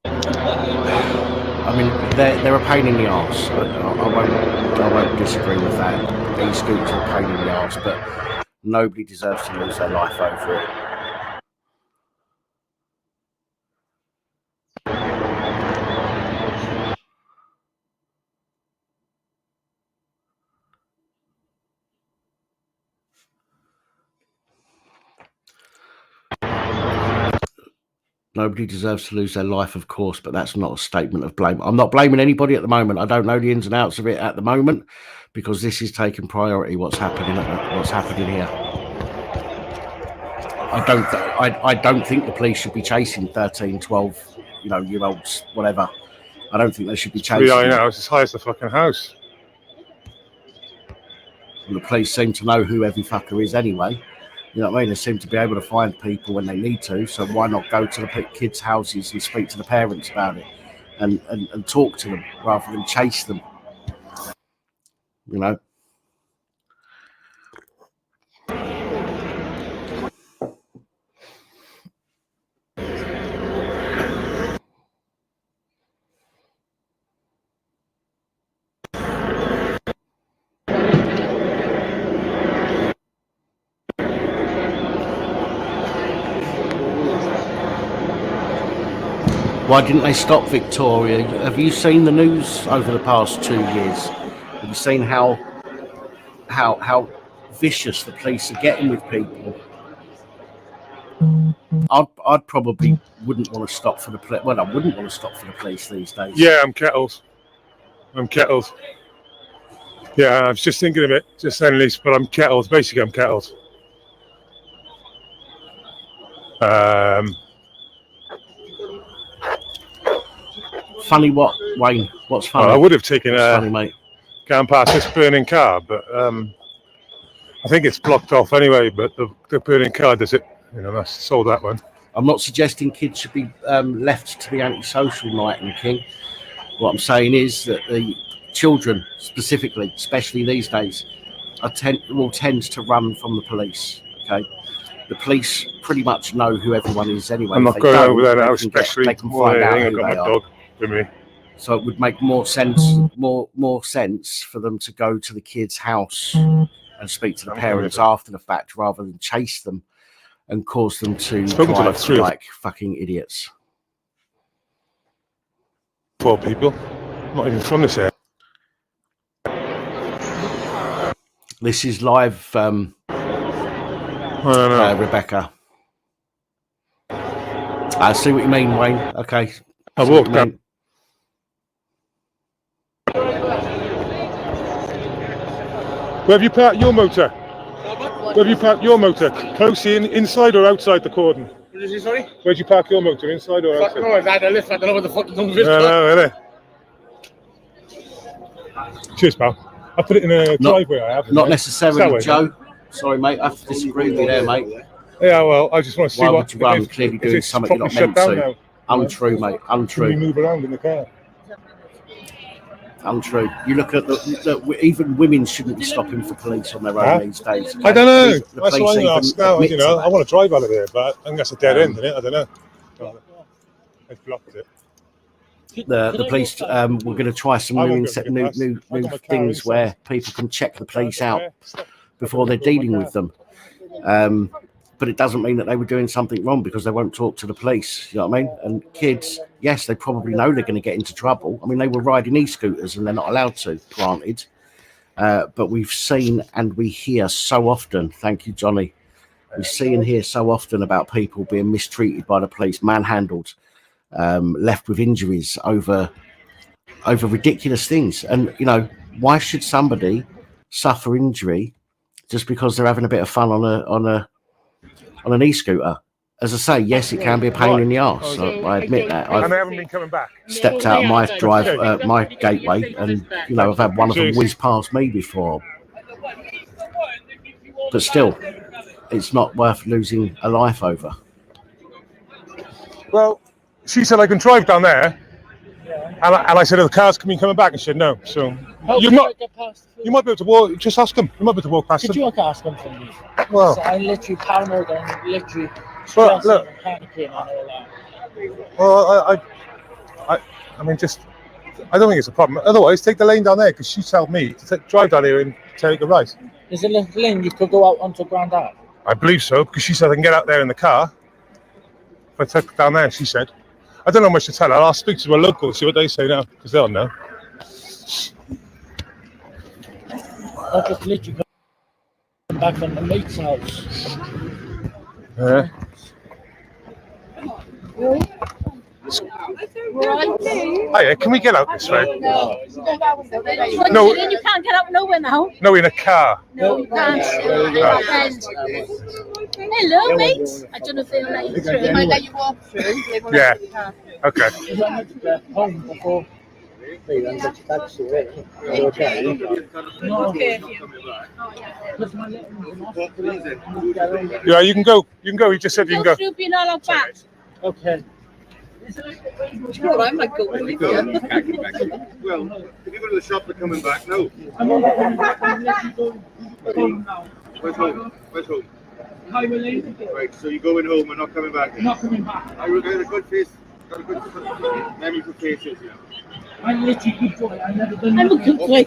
I mean they're a pain in the arse. I won't disagree with that. These scooters are a pain in the arse, but nobody deserves to lose their life over it. Nobody deserves to lose their life, of course, but that's not a statement of blame. I'm not blaming anybody at the moment. I don't know the ins and outs of it at the moment because this is taking priority. What's happening here? I don't think the police should be chasing 13, 12, year olds, whatever. I don't think they should be chasing. Yeah, I know. It's as high as the fucking house. And the police seem to know who every fucker is anyway. You know what I mean? They seem to be able to find people when they need to. So why not go to the kids' houses and speak to the parents about it and talk to them rather than chase them? You know? Why didn't they stop Victoria? Have you seen the news over the past 2 years? Have you seen how vicious the police are getting with people? I'd probably wouldn't want to stop for the police. Well, I wouldn't want to stop for the police these days. Yeah, I'm Kettles. Yeah, I was just thinking of it, just saying this, but I'm Kettles. Basically, I'm Kettles. Funny what, Wayne? What's funny? Well, I would have taken funny, mate. Going past this burning car, but I think it's blocked off anyway. But the burning car does it. That's sold that one. I'm not suggesting kids should be left to the antisocial night and King. What I'm saying is that the children, specifically, especially these days, will tend to run from the police. Okay, the police pretty much know who everyone is anyway. I'm not going over there now, especially. They can find out who my they dog are. with me. So it would make more sense, more sense for them to go to the kid's house and speak to the parents after the fact, rather than chase them and cause them to drive like fucking idiots. 4 people, not even from this area. This is live, Rebecca. I see what you mean, Wayne. Okay. I walked down. Where have you parked your motor? Where have you parked your motor? Close in, inside or outside the cordon? What did you say, sorry? Where'd you park your motor? Inside or outside? No, I've had a lift. I don't know what the fuck you're doing with No, really. Cheers, pal. I put it in a driveway. I have. Not necessarily, That way, Joe. Sorry, mate. I have to disagree with you there, mate. Yeah, well, I just want to see Why what. would you run clearly if doing it's something you're not properly meant shut down to? now. Untrue, mate. Can we Untrue. move around in the car? Untrue. You look at even women shouldn't be stopping for police on their own these days. I don't know. The That's police what I'm even asked now. admit You to know, that. I want to drive out of there, but I think that's a dead end, isn't it? I don't know. They've blocked it. The police were going to try some I new, won't be able to get past. new I've got my car things inside. where people can check the police out before they're dealing with them. But it doesn't mean that they were doing something wrong because they won't talk to the police. You know what I mean? And kids, yes, they probably know they're going to get into trouble. I mean, they were riding e-scooters and they're not allowed to, granted. But we've seen and we hear so often, thank you, Johnny, we see and hear so often about people being mistreated by the police, manhandled, left with injuries over ridiculous things. And, you know, why should somebody suffer injury just because they're having a bit of fun on an e-scooter? As I say, yes, it can be a pain in the arse. I admit that. And they I've haven't been coming back. stepped out of my my gateway, and you know I've had one of them whiz past me before. But still, it's not worth losing a life over. Well, she said I can drive down there, and I said, "Are the cars coming back?" And she said, "No." So you might be able to walk. Just ask them. You might be able to walk past Could them. you ask them for me? Well, So I'm literally paranoid and literally Well, stressing look. and panicking and all that. well, I mean, just I don't think it's a problem. Otherwise, take the lane down there because she told me to drive down here and take a right. Is there a lane you could go out onto Grand Ave? I believe so because she said I can get out there in the car. If I took down there, she said. I don't know much to tell her. I'll speak to a local, see what they say now because they'll know. I just literally come back from the mate's house. Yeah. Hiya, can we get out this way? No. No. Then you can't get out nowhere now. No, in a car. No, you can't. Hello, mate. I don't know if they'll let you through. They might let you walk through. They won't Yeah. let you car through. Okay. Because I had to get home before. Yeah, you can go. You can go. He just said you can go. Through being all out back. Okay. Well, I'm like going with you. Well, if you go to the shop, they're coming back now. Where's home? Where's home? Right, so you're going home and not coming back? Not coming back. I got a good face. Got a good memory for faces, yeah. I'm literally good boy. I never done I'm a good boy.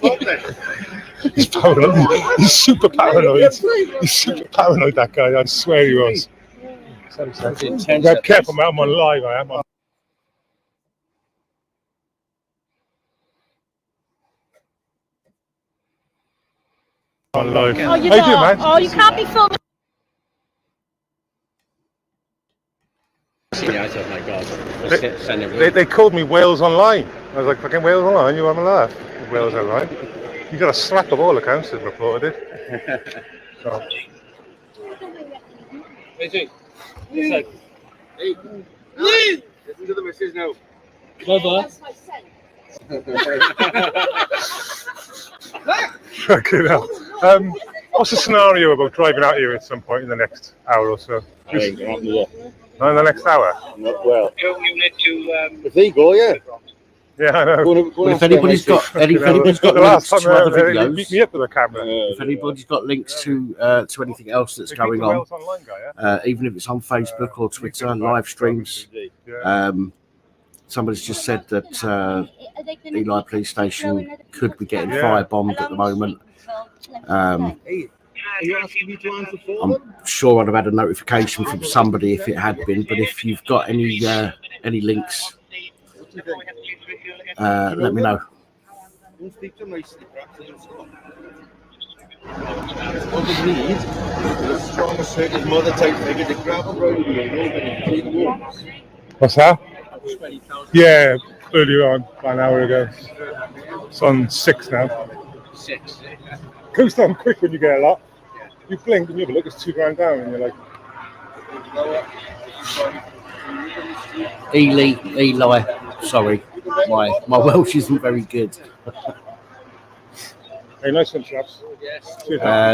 He's paranoid. He's super paranoid. He's super paranoid, that guy. I swear he was. Yeah, careful, man. I'm on live. I am on. On live. Oh, you How you doing, man? Oh, you can't be filming. Yeah, I said, my God. They called me Wales Online. I was like, fucking Wales Online, you have a laugh. Wales Online. You got a slap of all accounts that reported it. So. Hey, listen to the message now. Brother. Okay, now. What's the scenario about driving out here at some point in the next hour or so? Not in the next hour? Well, If they go, yeah. Yeah, I know. Well, if anybody's got The links last time to other they videos, beat me up with a camera. if anybody's got links to anything else that's going on, Wales Online guy, yeah? even if it's on Facebook or Twitter, live streams. Somebody's just said that Ely Police Station could be getting firebombed at the moment. Are you asking me to answer for them? I'm sure I'd have had a notification from somebody if it had been, but if you've got any links, let me know. Don't speak to nicely, what we need is a strong assertive mother type figure to grab a road and What's that? Yeah, earlier on, about an hour ago. It's on 6 now. 6. Goes down quick when you get a lot. You blink and you have a look, it's £2 down, and you're like, Eli. Sorry, my Welsh isn't very good. Hey, nice one, chaps.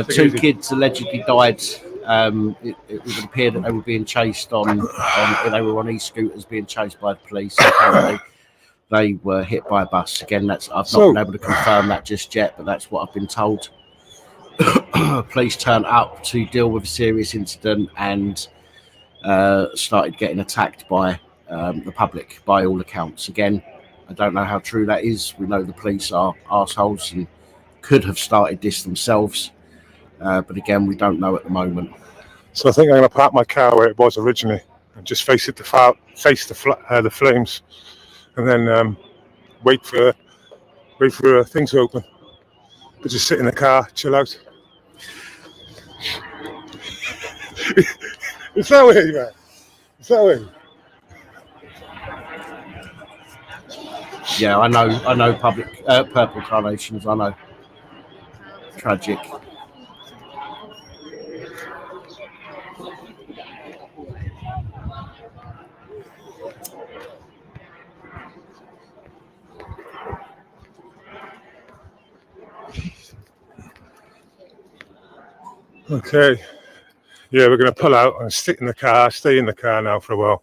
Two kids allegedly died. It would appear that they were being chased on they were on e-scooters being chased by the police. Apparently, they were hit by a bus. Again, I've not been able to confirm that just yet, but that's what I've been told. Police turned up to deal with a serious incident and started getting attacked by the public, by all accounts. Again, I don't know how true that is. We know the police are arseholes and could have started this themselves, but again, we don't know at the moment. So I think I'm going to park my car where it was originally and just face the flames, and then wait for things to open. But just sit in the car, chill out. It's that way, man. It's that way. Yeah, I know. Public purple carnations. I know. Tragic. Okay. Yeah, we're going to pull out and stay in the car now for a while.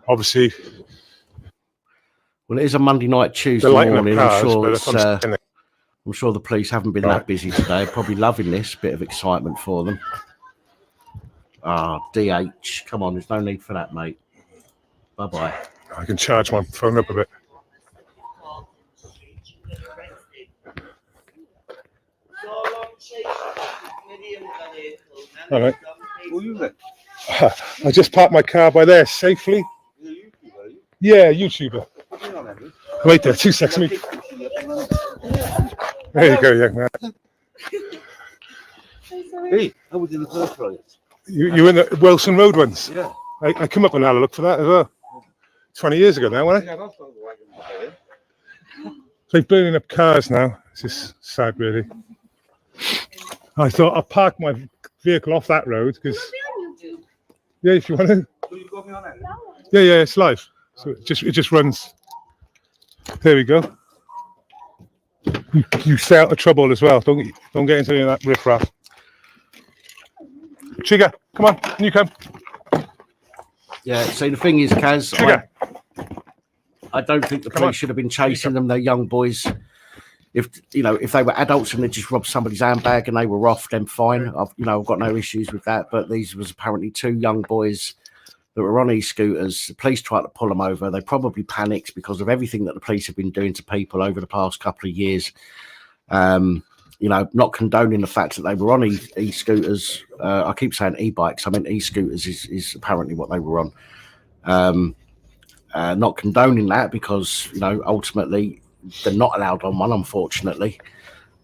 Obviously. Well, it is a Monday night, Tuesday morning. I'm sure the police haven't been that busy today. Probably loving this bit of excitement for them. DH. Come on, there's no need for that, mate. Bye-bye. I can charge my phone up a bit. All right. I just parked my car by there safely. Yeah, YouTuber. Wait there, 2 seconds. There you go, young man. Hey, I was in the first riot. You in the Welshman Road ones? Yeah. I come up and had a look for that as well. 20 years ago now, wasn't it? They're burning up cars now. It's just sad, really. I thought I'd park my vehicle off that road because. Yeah, if you want to. Yeah, it's live. So it just runs. There we go. You stay out of trouble as well. Don't get into any of that riffraff. Trigger, come on, you come. Yeah. So the thing is, Kaz, I don't think the police should have been chasing them. They're young boys. If they were adults and they just robbed somebody's handbag and they were off, then fine. I've got no issues with that. But these was apparently two young boys that were on e-scooters. The police tried to pull them over. They probably panicked because of everything that the police have been doing to people over the past couple of years. Not condoning the fact that they were on e-scooters. I keep saying e-bikes. I mean, e-scooters is apparently what they were on. Not condoning that because, ultimately they're not allowed on one, unfortunately.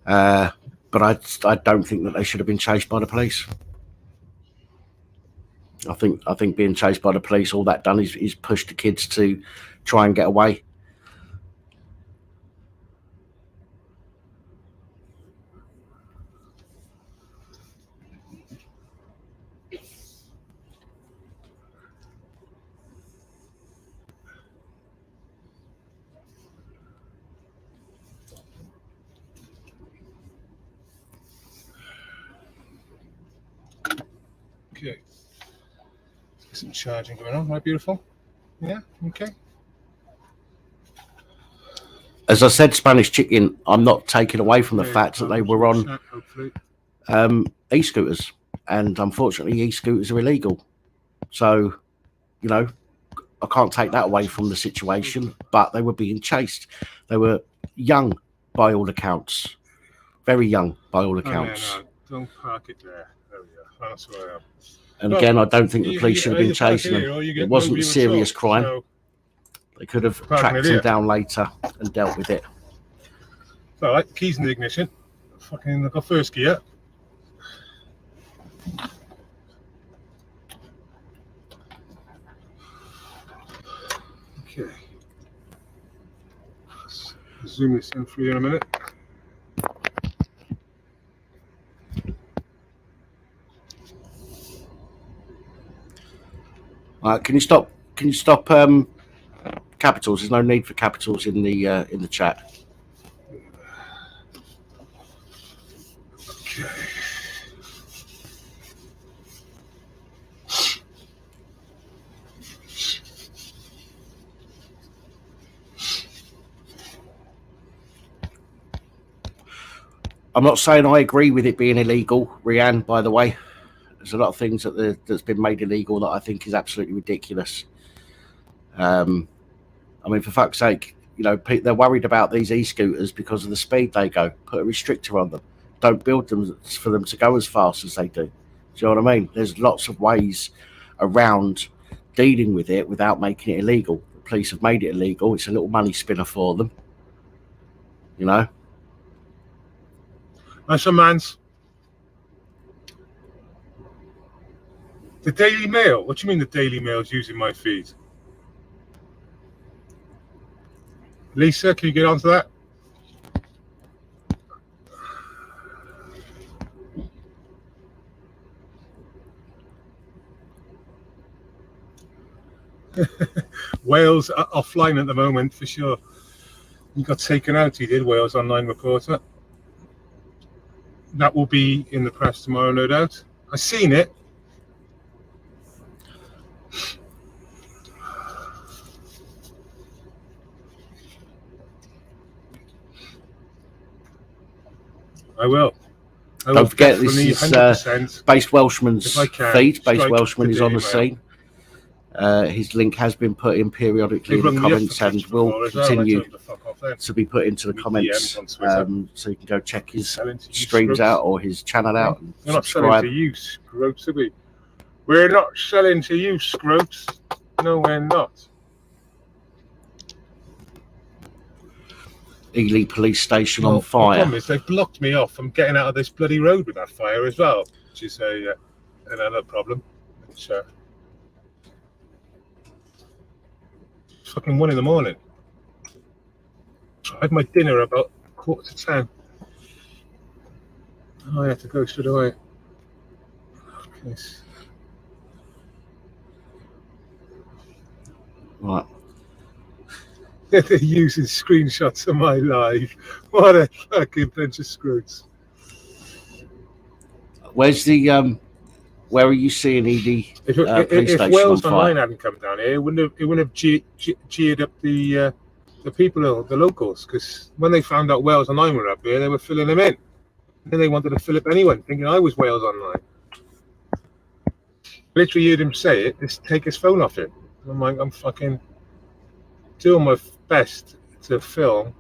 But I don't think that they should have been chased by the police. I think being chased by the police, all that done is push the kids to try and get away. Okay. Some charging going on, right? Beautiful. Yeah. Okay. As I said, Spanish Chicken, I'm not taking away from the fact that they were on e-scooters, and unfortunately, e-scooters are illegal. So, I can't take that away from the situation. But they were being chased. They were young, by all accounts, very young, by all accounts. Oh, yeah, no. Don't park it there. There we go. That's where I am. And again, I don't think the police should have been chasing them. It wasn't a serious crime. So they could have tracked them down later and dealt with it. All right, keys in the ignition. Fucking got first gear. Okay. Let's zoom this in for you in a minute. Can you stop? Can you stop capitals? There's no need for capitals in the chat. Okay. I'm not saying I agree with it being illegal, Rianne, by the way. There's a lot of things that's been made illegal that I think is absolutely ridiculous. I mean, for fuck's sake, you know, they're worried about these e-scooters because of the speed they go. Put a restrictor on them. Don't build them for them to go as fast as they do. Do you know what I mean? There's lots of ways around dealing with it without making it illegal. The police have made it illegal. It's a little money spinner for them. You know? That's a man's. The Daily Mail? What do you mean the Daily Mail's using my feed? Lisa, can you get onto that? Wales are offline at the moment for sure. He got taken out, he did, Wales Online Reporter. That will be in the press tomorrow, no doubt. I've seen it. I will. Don't forget, this is Based Welshman's feed. Based Welshman is on the scene. His link has been put in periodically in the comments and will continue to be put into the comments, so you can go check his streams out or his channel out and We're not selling to you, Scroats, are we? We're not selling to you, Scroats. No, we're not. Ely police station on fire. The problem is they've blocked me off from getting out of this bloody road with that fire as well, which is another problem. It's fucking 1 in the morning. I had my dinner about 9:45. Oh, I have to go straight away. Okay. Right. They're using screenshots of my live. What a fucking bunch of screws. Where's the where are you seeing ED police station Wales on Online fire? hadn't come down here, it wouldn't have cheered up the people, the locals, because when they found out Wales Online were up here, they were filling them in. And then they wanted to fill up anyone, thinking I was Wales Online. Literally heard him say it, just take his phone off him. I'm like, I'm fucking doing my best to film.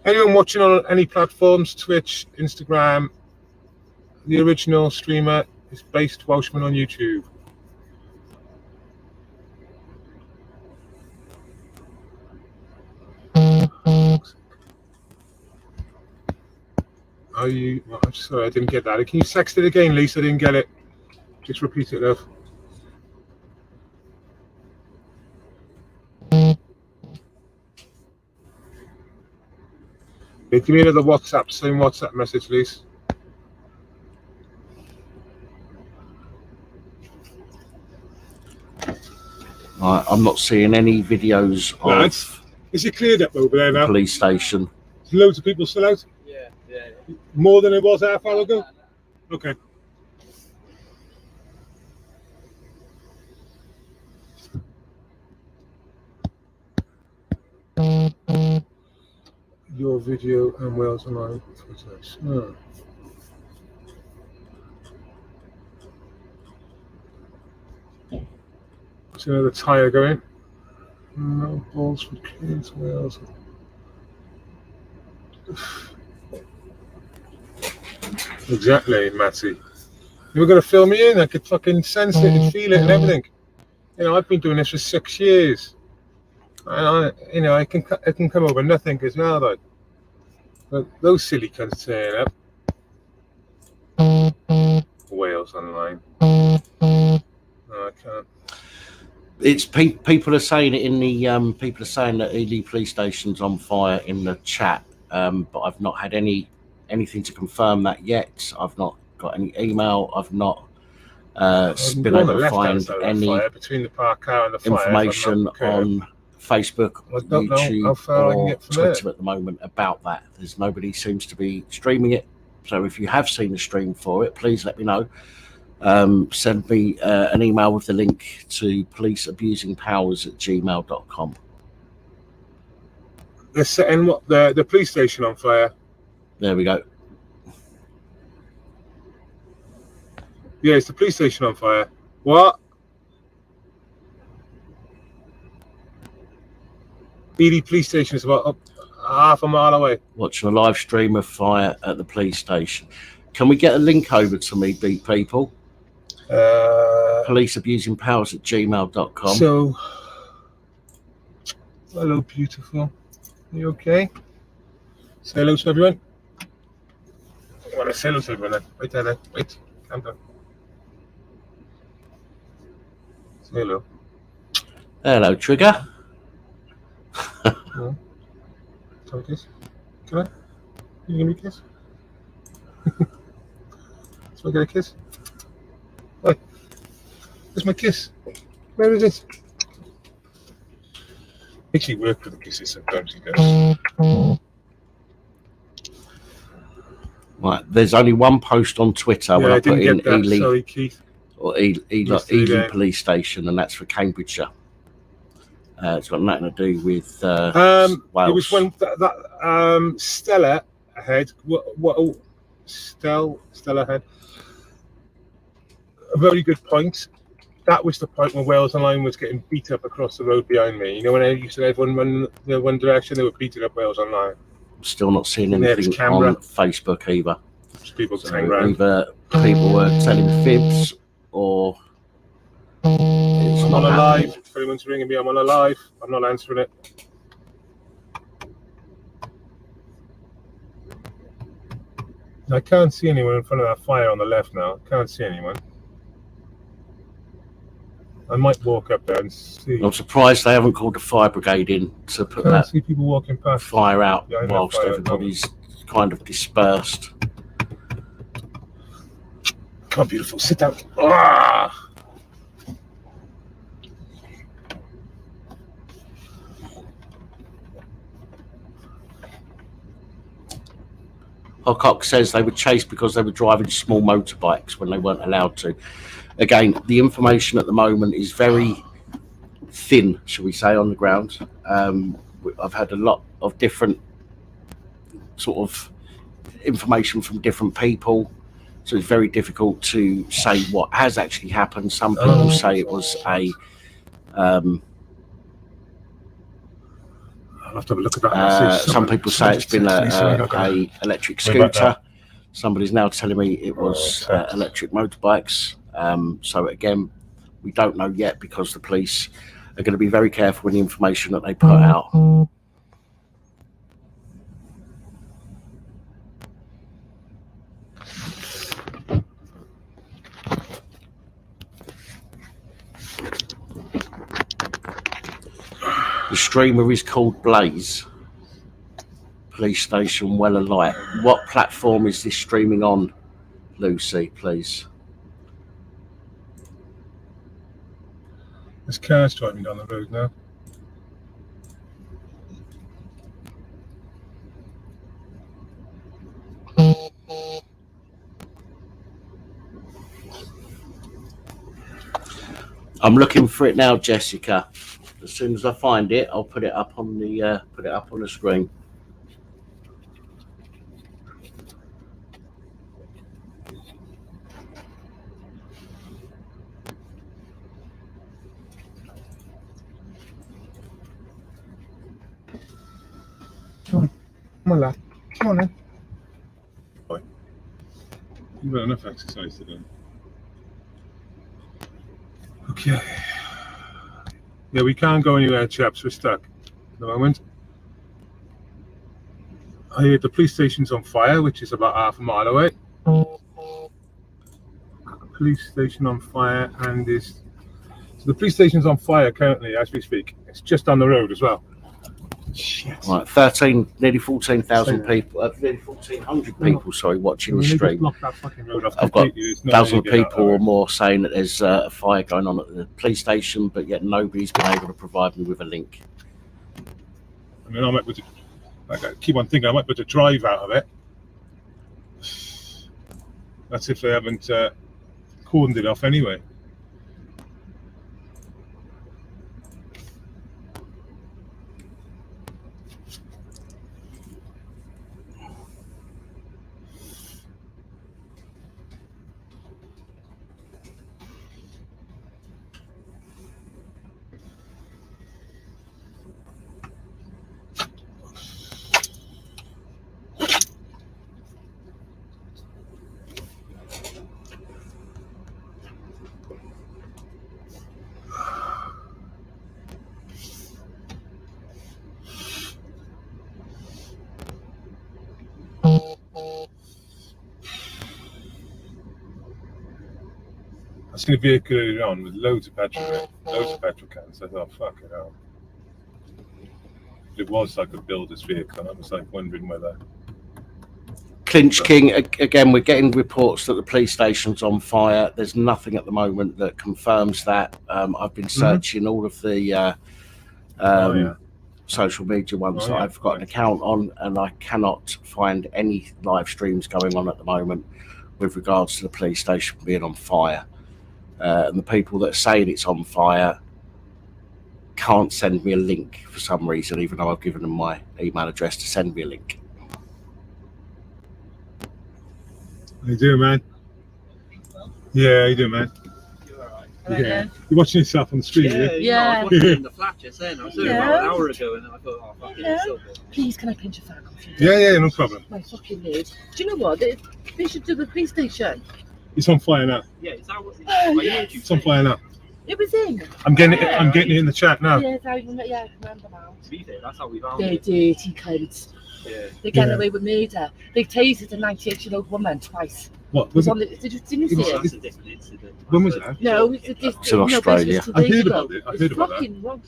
Anyone watching on any platforms, Twitch, Instagram, the original streamer is Based Welshman on YouTube. Are you? Well, I'm sorry, I didn't get that. Can you text it again, Lisa? I didn't get it. Just repeat it, love. Hey, give me another same WhatsApp message, please. I'm not seeing any videos of. Is it cleared up over there now? Police station. There's loads of people still out? Yeah. More than it was half hour ago? Okay. Your video and Wales Online. Oh. See another tyre going. No balls for kids, Wales. Exactly, Matty. You were going to fill me in. I could fucking sense it and feel it and everything. You know, I've been doing this for 6 years. And I can come over nothing as well, though. But those silly cunts turn up. Wales Online. No, I can't. It's people are saying it in the people are saying that Ely police station's on fire in the chat, but I've not had anything to confirm that yet. I've not got any email. I've not been able to find any between the park car and the information on Facebook, YouTube, or Twitter at the moment about that. There's nobody seems to be streaming it. So if you have seen the stream for it, please let me know. Send me an email with the link to policeabusingpowers@gmail.com. They're setting what the police station on fire. There we go. Yeah, it's the police station on fire. What? Ely police station is about half a mile away. Watching a live stream of fire at the police station. Can we get a link over to me, beat people? Policeabusingpowers@gmail.com. So, hello, beautiful. Are you okay? Say hello to everyone. I want to say hello to everyone then. Wait there, wait. Calm down. Say hello. Hello, Trigger. No. Can I kiss? Can I? Can you give me a kiss? So I get a kiss? Wait. Where's my kiss? Where is it? Actually work with the kisses sometimes, he does. Right, there's only one post on Twitter when I put in Ely, sorry, Keith. or Ely Police Station, and that's for Cambridgeshire. It's got nothing to do with Wales. It was when that Stella had Stella had a very good point. That was the point when Wales Online was getting beat up across the road behind me. You know, when I used to everyone run the one direction, they were beating up Wales Online. Still not seeing anything on Facebook either. Just people either people were telling fibs or it's I'm on a live. If anyone's ringing me, I'm on a live. I'm not answering it. I can't see anyone in front of that fire on the left now. I can't see anyone. I might walk up there and see. I'm surprised they haven't called the fire brigade in to put that see people walking past fire out whilst everybody's kind of dispersed. Come on, beautiful. Sit down. Ah! Hocock says they were chased because they were driving small motorbikes when they weren't allowed to. Again, the information at the moment is very thin, shall we say, on the ground. I've had a lot of different sort of information from different people, so it's very difficult to say what has actually happened. Some people say it was a I'll have to have a look at that message. Some people say it's been a electric scooter. Somebody's now telling me it was electric motorbikes. So again, we don't know yet because the police are going to be very careful with the information that they put out. The streamer is called Blaze. Police station well alight. What platform is this streaming on, Lucy, please? There's cars driving down the road now. I'm looking for it now, Jessica. As soon as I find it, I'll put it up on the screen. Come on, lad. Come on, then. You've got enough exercise today. Okay. Yeah, we can't go anywhere, chaps. We're stuck at the moment. I hear the police station's on fire, which is about half a mile away. Police station on fire, and so the police station's on fire currently as we speak. It's just down the road as well. Shit. Right, nearly 14,000 people, nearly 1,400 people, sorry, watching the stream. I've got 1,000 people or more saying that there's a fire going on at the police station, but yet nobody's been able to provide me with a link. I mean, I keep on thinking I might be able to drive out of it. That's if they haven't cordoned it off anyway. I seen a vehicle earlier on with loads of petrol cans. I thought, fuck it out. It was like a builder's vehicle. I was like wondering whether. Clinch King, again, we're getting reports that the police station's on fire. There's nothing at the moment that confirms that. I've been searching all of the social media ones that I've got an account on, and I cannot find any live streams going on at the moment with regards to the police station being on fire. And the people that are saying it's on fire can't send me a link for some reason, even though I've given them my email address to send me a link. How you doing, man? Yeah, how you doing, man? Yeah. You're watching yourself on the street, yeah? I was watching in the flat just then. I was doing it about an hour ago, and then I thought, oh, fucking it's so good. Please, can I pinch a phone off you? Yeah, no problem. My fucking lid. Do you know what? They should do the police station. It's on fire now. Yeah, is that what it's on fire now. It was in. I'm getting it in the chat now. Yeah, I remember now. To be fair, that's how we found They're it. dirty cunts. Yeah. They're getting away with murder. They tased a 98-year-old woman twice. What? Was it? Didn't you see it? That's a different incident. When was that? No, it's in Australia. I heard about it. It's fucking wrong.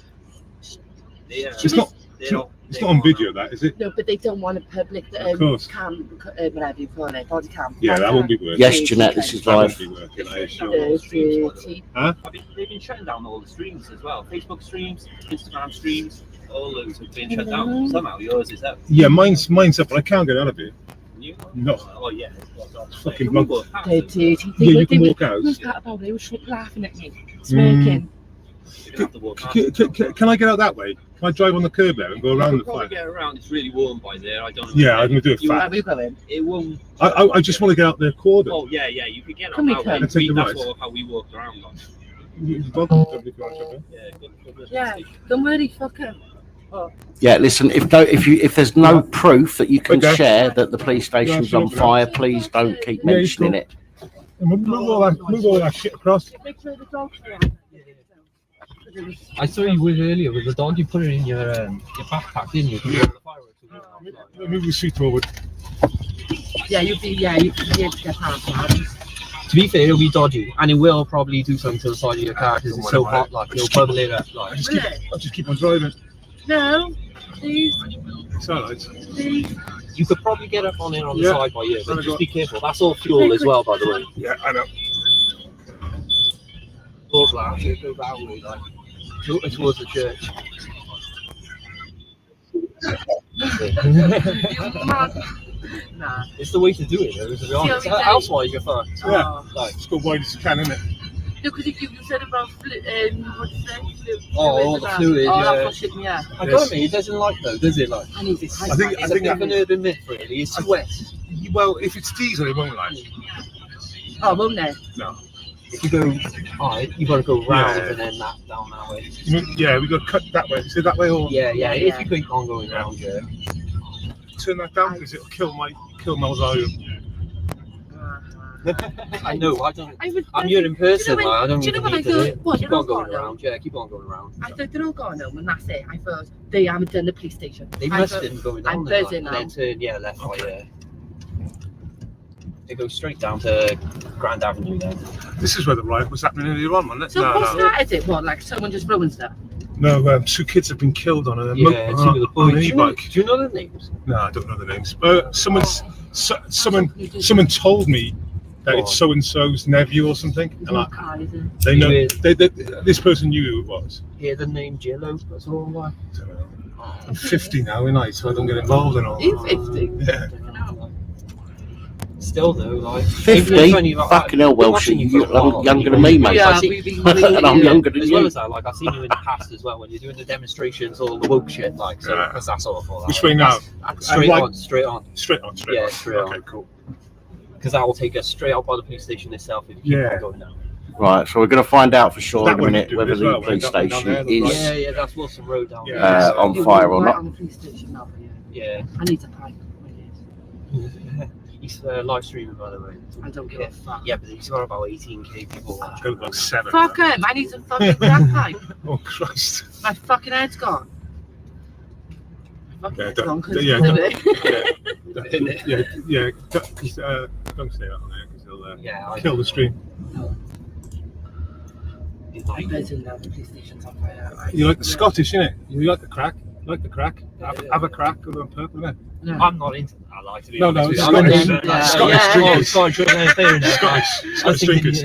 Yeah. It's not on video, that is it? No, but they don't want a public Of course. cam, whatever you call it, body cam. Yeah, that won't be working. Yes, Jeanette, this is live. That won't be working, I assure. Dirty. Huh? They've been shutting down all the streams as well. Facebook streams, Instagram streams, all those have been shut down. Somehow yours is up. Yeah, mine's up, but I can't get out of it. No. Oh yeah. Fucking wrong. They're dirty. Yeah, you can walk out. They were laughing at me, smirking. Can I get out that way? Can I drive on the curb there and go around the fire? Get around. It's really warm by there. I don't know. Yeah, I'm gonna do it fast. It won't. I just want to get out the corridor. Oh yeah, you can get on that way. That's how we walked around on. Yeah, don't worry, fucker. Oh. Yeah, listen. If there's no proof that you can share that the police station's on fire, please don't keep mentioning it. Move all that shit across. I saw you with earlier with the dog. You put it in your backpack, didn't you? Move the seat forward. Yeah, you'd be able to get out. To be fair, it'll be dodgy, and it will probably do something to the side of your car because it's so hot. Like it'll bubble it up. Like I'll just keep on driving. No, please. It's alright. Please. You could probably get up on it on the side by you, but just be careful. That's all fuel as well, by the way. Yeah, I know. Full glass, it goes that way, like towards the church. Nah. It's the way to do it, though, to be honest. Elsewise, you're fucked. Yeah, it's got wide as you can, isn't it? No, because you said about what do you say? All the fluid. Yeah. I got me. It doesn't like though, does it? Like. I think it's a bit of an urban myth, really. It's wet. Well, if it's diesel, it won't like. Oh, won't they? No. If you go, you got to go round and then that down that way. Yeah, we got to cut that way. Is it that way or? Yeah. If you keep on going round, yeah. Turn that down because it'll kill my volume. I know. I'm here in person. I don't even need to. Keep on going around. Yeah, keep on going around. I thought they're all going home, and that's it. I thought they haven't done the police station. They must have been going down there. And then turn left by there. They go straight down to Grand Avenue then. This is where the riot was happening earlier on, wasn't it? So what's that? Is it what, like someone just ruined stuff? No, 2 kids have been killed on a Two of the on an boys. e-bike. Do you know their names? No, I don't know the names. But someone told me that it's so and so's nephew or something. And they know this person knew who it was. Hear the name Jello? That's all like. I'm 50 now, and so I don't get involved in all. You're 50? Yeah. Still though, like 50? Fucking hell, Welsh, you're younger than me, mate. Yeah, and I'm younger than as you. well as that, like I've seen you in the past as well when you're doing the demonstrations, all the woke shit, like so because that's awful. Which way now? Straight on. Straight on. Yeah, straight on. Okay, cool. Because that will take us straight out by the police station itself if you keep on going now. Right, so we're going to find out for sure in a minute whether the well, police station is Yeah, that's Wilson Road down there. on fire or Right on not. the police station now, Yeah. I need to pipe. He's live streaming, by the way. I don't give a fuck. Yeah, but he's got about 18k people watching. Got about 7. Fuck him! I need to fucking crack pipe. Oh Christ! My fucking head's gone. My fucking head's gone 'cause yeah, of don't, it. yeah. Don't say that on there because they'll kill the stream. I'm betting now the police station's on fire. You like the Scottish, innit? You like the crack? Have a crack on purple, innit? No. I'm not into that. I like to be No, honest it's with you. Scottish drinkers. Scottish drinkers.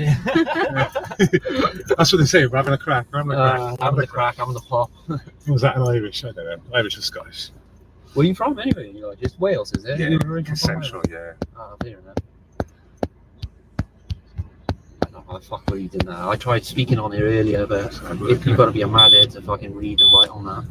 That's what they say. We're having a crack. I'm the crack. I'm the pop. Was that an Irish? I don't know. Irish or Scottish? Where are you from anyway? You're like, just Wales, is it? Yeah, You're originally from Central. Wales? Yeah. Oh, fair enough. I don't know, fuck what you did now. I tried speaking on it earlier, but you've got to be a madhead to fucking read and write on that.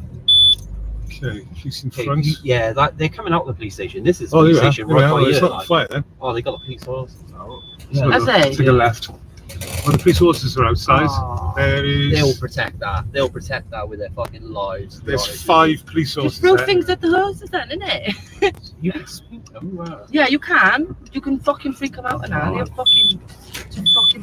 Okay, police in front. Yeah, they're coming out of the police station. This is the police station right by it's here. not a fight then. Oh, they got the police horse. To the left. Well, the police horses are outside. There is. They'll protect that. They'll protect that with their fucking lives. There's 5 police horses. Just throw there. things at the horses then, innit? You can speak them. Yeah, you can. You can fucking freak them out and all. They're fucking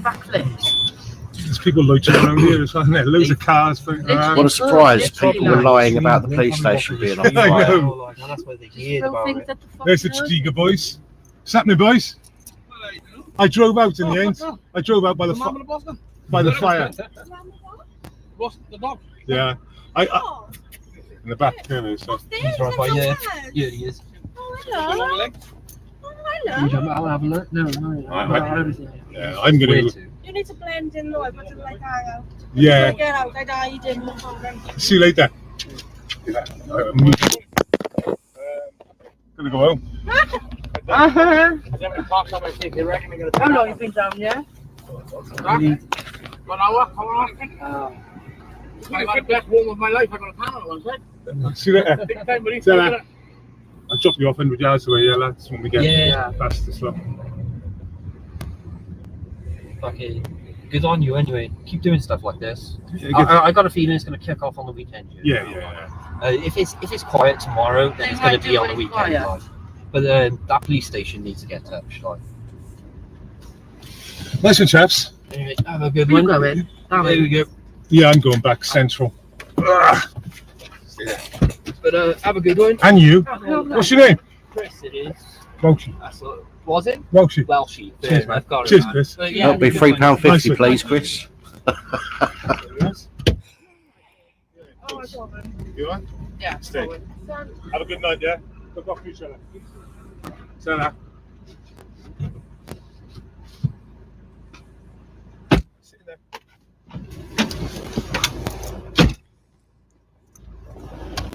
backflips. There's people loitering around here as well, isn't there? Loads of cars. What a surprise. People were lying about the police station being on I fire. know. That's where they hear about it. There's the Chidiga boys. What's happening, boys? I drove out in the end. I drove out by the fire. What's the dog? Yeah. I in the back there. So. He's right by here. Yeah, he is. Hello. I'll have a look. No. Yeah, I'm gonna. You need to blend in, Lloyd, but it's like I go. Yeah. Get out, I died in the phone. See you later. Gonna go home. How long you been down, yeah? 1 hour. I got the best warm of my life. I got a panel at one side. See you later. Big time, buddy. See you later. I'll drop you off 100 yards away, yeah, lads, when we get past this lot. Okay. Good on you anyway. Keep doing stuff like this. Yeah, I got a feeling it's going to kick off on the weekend. Yeah. If it's quiet tomorrow, then it's going to be on the weekend. Like. But that police station needs to get touched. Like. Nice one, chaps. Anyway, have a good one. There we go. Yeah, I'm going back central. But have a good one. And you? What's your name? Chris, it is. Welshie. Was it? Welshie. Welshie. Cheers, man. Got it, Cheers, man. Chris. That'll be £3.50, please, Chris. You alright? Yeah. Stay. Have a good night, yeah? Look after each other. Ta-ra. Sitting there.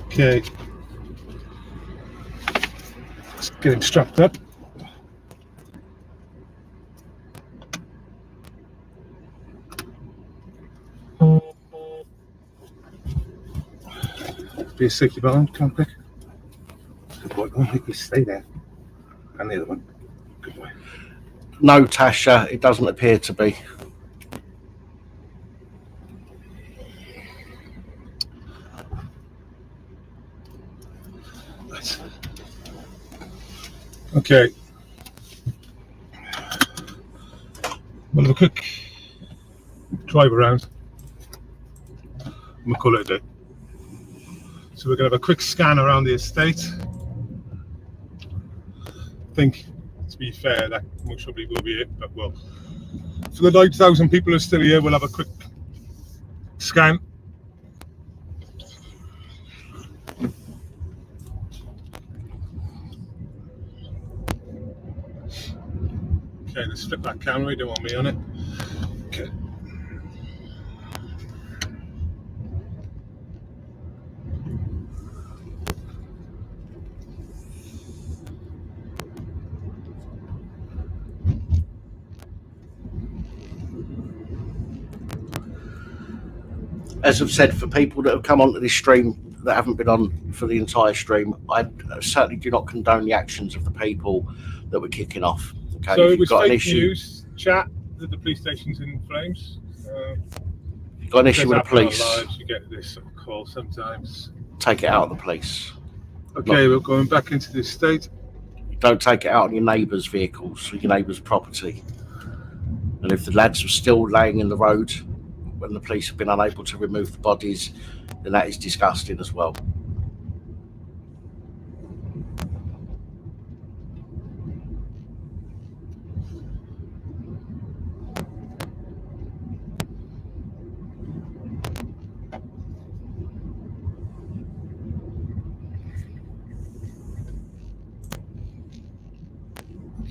Okay. Let's get him strapped up. Be a safety balance, come on, quick. Good boy, go on, make you stay there. And the other one. Good boy. No, Tasha, it doesn't appear to be. Right. Okay. We'll have a quick drive around. We'll call it a day. So we're going to have a quick scan around the estate. I think, to be fair, that most probably will be it, but well, for the 9,000 people who are still here, we'll have a quick scan. Okay, let's flip that camera. You don't want me on it. Okay. As I've said, for people that have come onto this stream that haven't been on for the entire stream, I certainly do not condone the actions of the people that were kicking off. Okay, So if it you've was got an fake issue, news chat that the police station's in flames. if you've got an issue with the police, lives, you get this sort of call sometimes. take it out of the police. Okay, we're going back into this state. Don't take it out on your neighbours' vehicles or your neighbours' property. And if the lads were still laying in the road when the police have been unable to remove the bodies, then that is disgusting as well.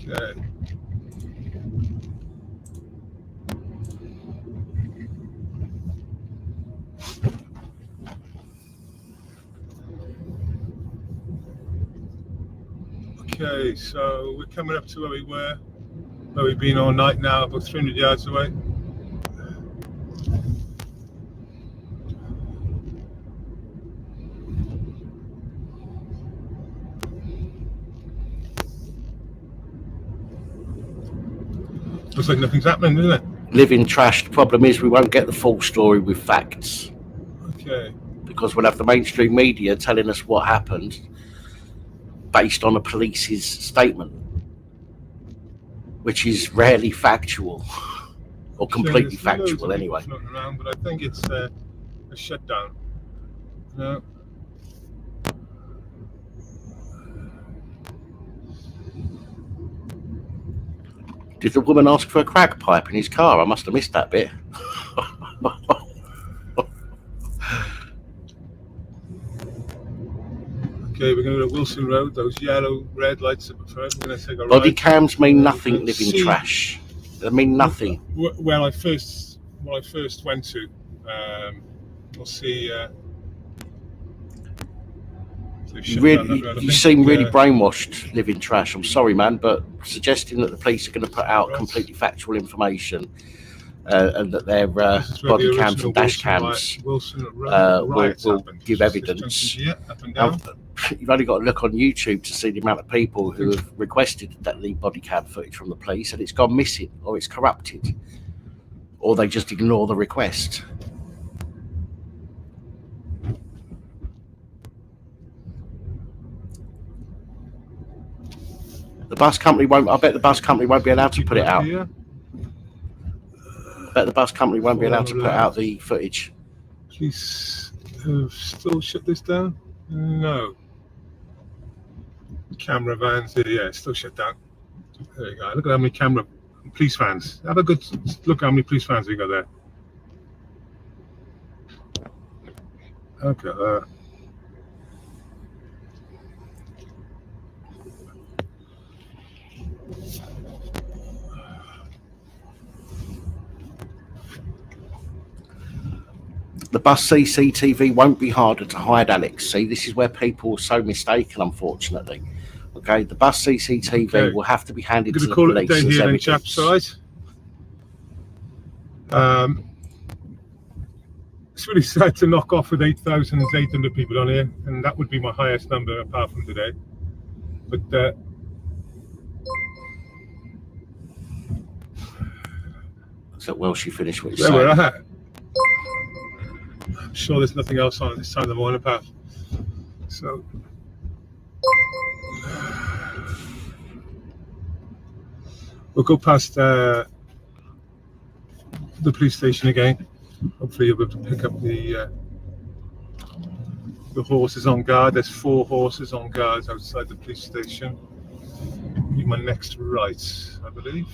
Okay. Okay, so we're coming up to where we've been all night now, about 300 yards away. Looks like nothing's happening, doesn't it? Living trash. The problem is we won't get the full story with facts. Okay. Because we'll have the mainstream media telling us what happened based on the police's statement, which is rarely factual, or completely factual anyway. Around, but I think it's a shutdown. No. Did the woman ask for a crack pipe in his car? I must have missed that bit. Okay, we're going to go to Wilson Road. Those yellow, red lights up front. We're going to take a Body right. cams mean nothing. Living trash. They mean nothing. Where I first went to, we'll see. You seem really brainwashed, living trash. I'm sorry, man, but suggesting that the police are going to put out completely factual information and that their body cams and dash cams will give evidence. You've only got to look on YouTube to see the amount of people who have requested that the body cam footage from the police, and it's gone missing, or it's corrupted, or they just ignore the request. The bus company won't. I bet the bus company won't be allowed to put it out. I bet the bus company won't be allowed to put out the footage. Police have still shut this down? No. Camera vans, yeah, it's still shut down. There you go. Look at how many police vans. Have a good look how many police vans we got there. Okay. The bus CCTV won't be harder to hide, Alex. See, this is where people are so mistaken, unfortunately. Okay, the bus CCTV will have to be handed to the police. Call it a day here then, chaps, all right? It's really sad to knock off with 8,800 people on here, and that would be my highest number apart from today. But so Welsh, you finished what you're saying. We're at. I'm sure there's nothing else on at this time of the morning, Pat. So we'll go past the police station again. Hopefully you'll be able to pick up the horses on guard. There's 4 horses on guard outside the police station. Be my next right, I believe.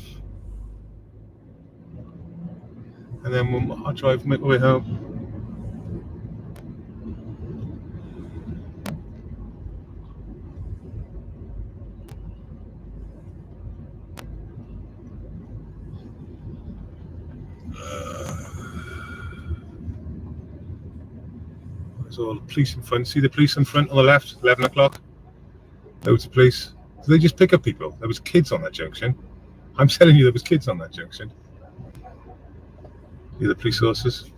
And then I'll make my way home. There's all the police in front. See the police in front on the left, 11 o'clock? Loads of police. Do they just pick up people? There was kids on that junction. I'm telling you, there was kids on that junction. See the police horses?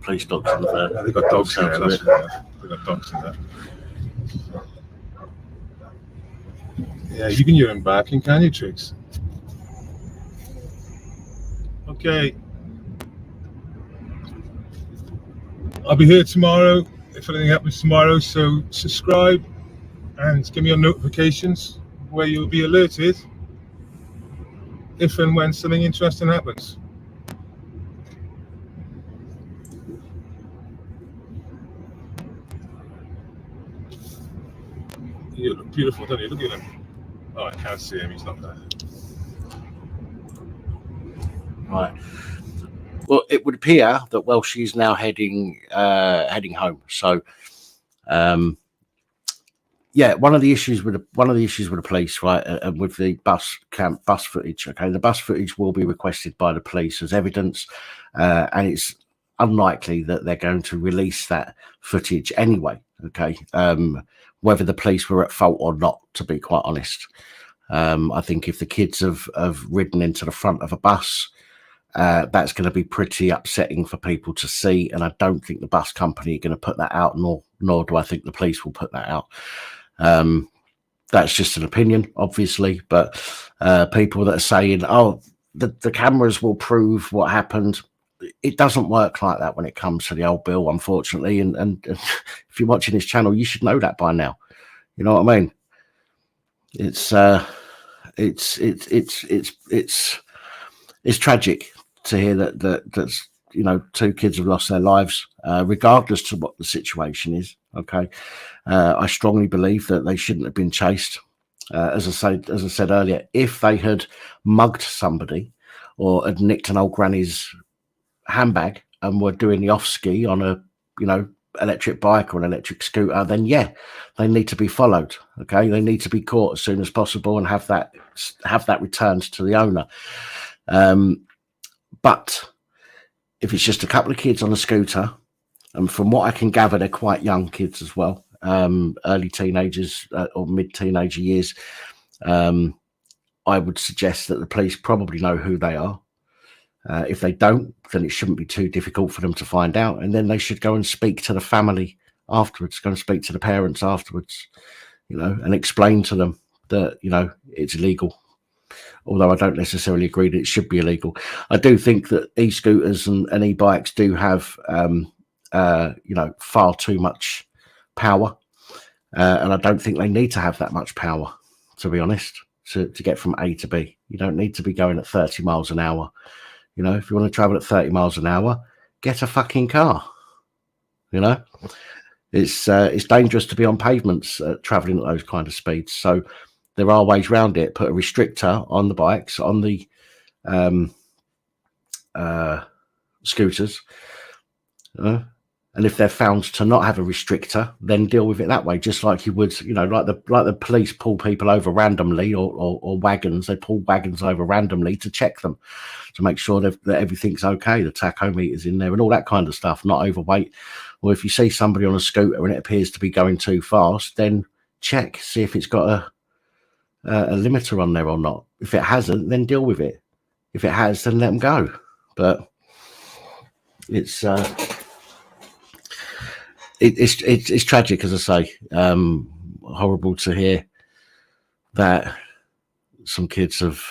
Police dogs in there. Yeah, they've got dogs in there. They've got dogs in there. Yeah, you can hear them barking, can you, Trix? Okay. I'll be here tomorrow if anything happens tomorrow, so subscribe and give me your notifications where you'll be alerted if and when something interesting happens. You look beautiful, don't you? Look at him. Oh, I can't see him, he's not there. Right. Well, it would appear that Welsh is now heading home. So, yeah, one of the issues with the police, right, and with the bus footage. Okay, the bus footage will be requested by the police as evidence, and it's unlikely that they're going to release that footage anyway. Okay, whether the police were at fault or not, to be quite honest. I think if the kids have ridden into the front of a bus, that's going to be pretty upsetting for people to see, and I don't think the bus company are going to put that out, nor do I think the police will put that out. That's just an opinion, obviously, but people that are saying, oh, the cameras will prove what happened, it doesn't work like that when it comes to the old bill, unfortunately. And if you're watching this channel, you should know that by now. You know what I mean? It's tragic to hear that's, you know, 2 kids have lost their lives, regardless to what the situation is. Okay, I strongly believe that they shouldn't have been chased. As I said earlier, if they had mugged somebody or had nicked an old granny's handbag and were doing the off ski on a, you know, electric bike or an electric scooter, then yeah, they need to be followed. Okay, they need to be caught as soon as possible and have that returned to the owner. But if it's just a couple of kids on a scooter, and from what I can gather, they're quite young kids as well, early teenagers or mid-teenager years, I would suggest that the police probably know who they are. If they don't, then it shouldn't be too difficult for them to find out, and then they should go and speak to the family afterwards, go and speak to the parents afterwards, you know, and explain to them that, you know, it's illegal. Although I don't necessarily agree that it should be illegal. I do think that e-scooters and e-bikes do have, you know, far too much power. And I don't think they need to have that much power, to be honest, to get from A to B. You don't need to be going at 30 miles an hour. You know, if you want to travel at 30 miles an hour, get a fucking car. You know, it's dangerous to be on pavements traveling at those kind of speeds. So there are ways around it. Put a restrictor on the bikes, on the scooters. And if they're found to not have a restrictor, then deal with it that way, just like you would, you know, like the police pull people over randomly, or wagons. They pull wagons over randomly to check them, to make sure that everything's okay. The tachometer's in there and all that kind of stuff, not overweight. Or if you see somebody on a scooter and it appears to be going too fast, then check, see if it's got a limiter on there or not. If it hasn't, then deal with it. If it has, then let them go. But it's tragic, as I say. Horrible to hear that some kids have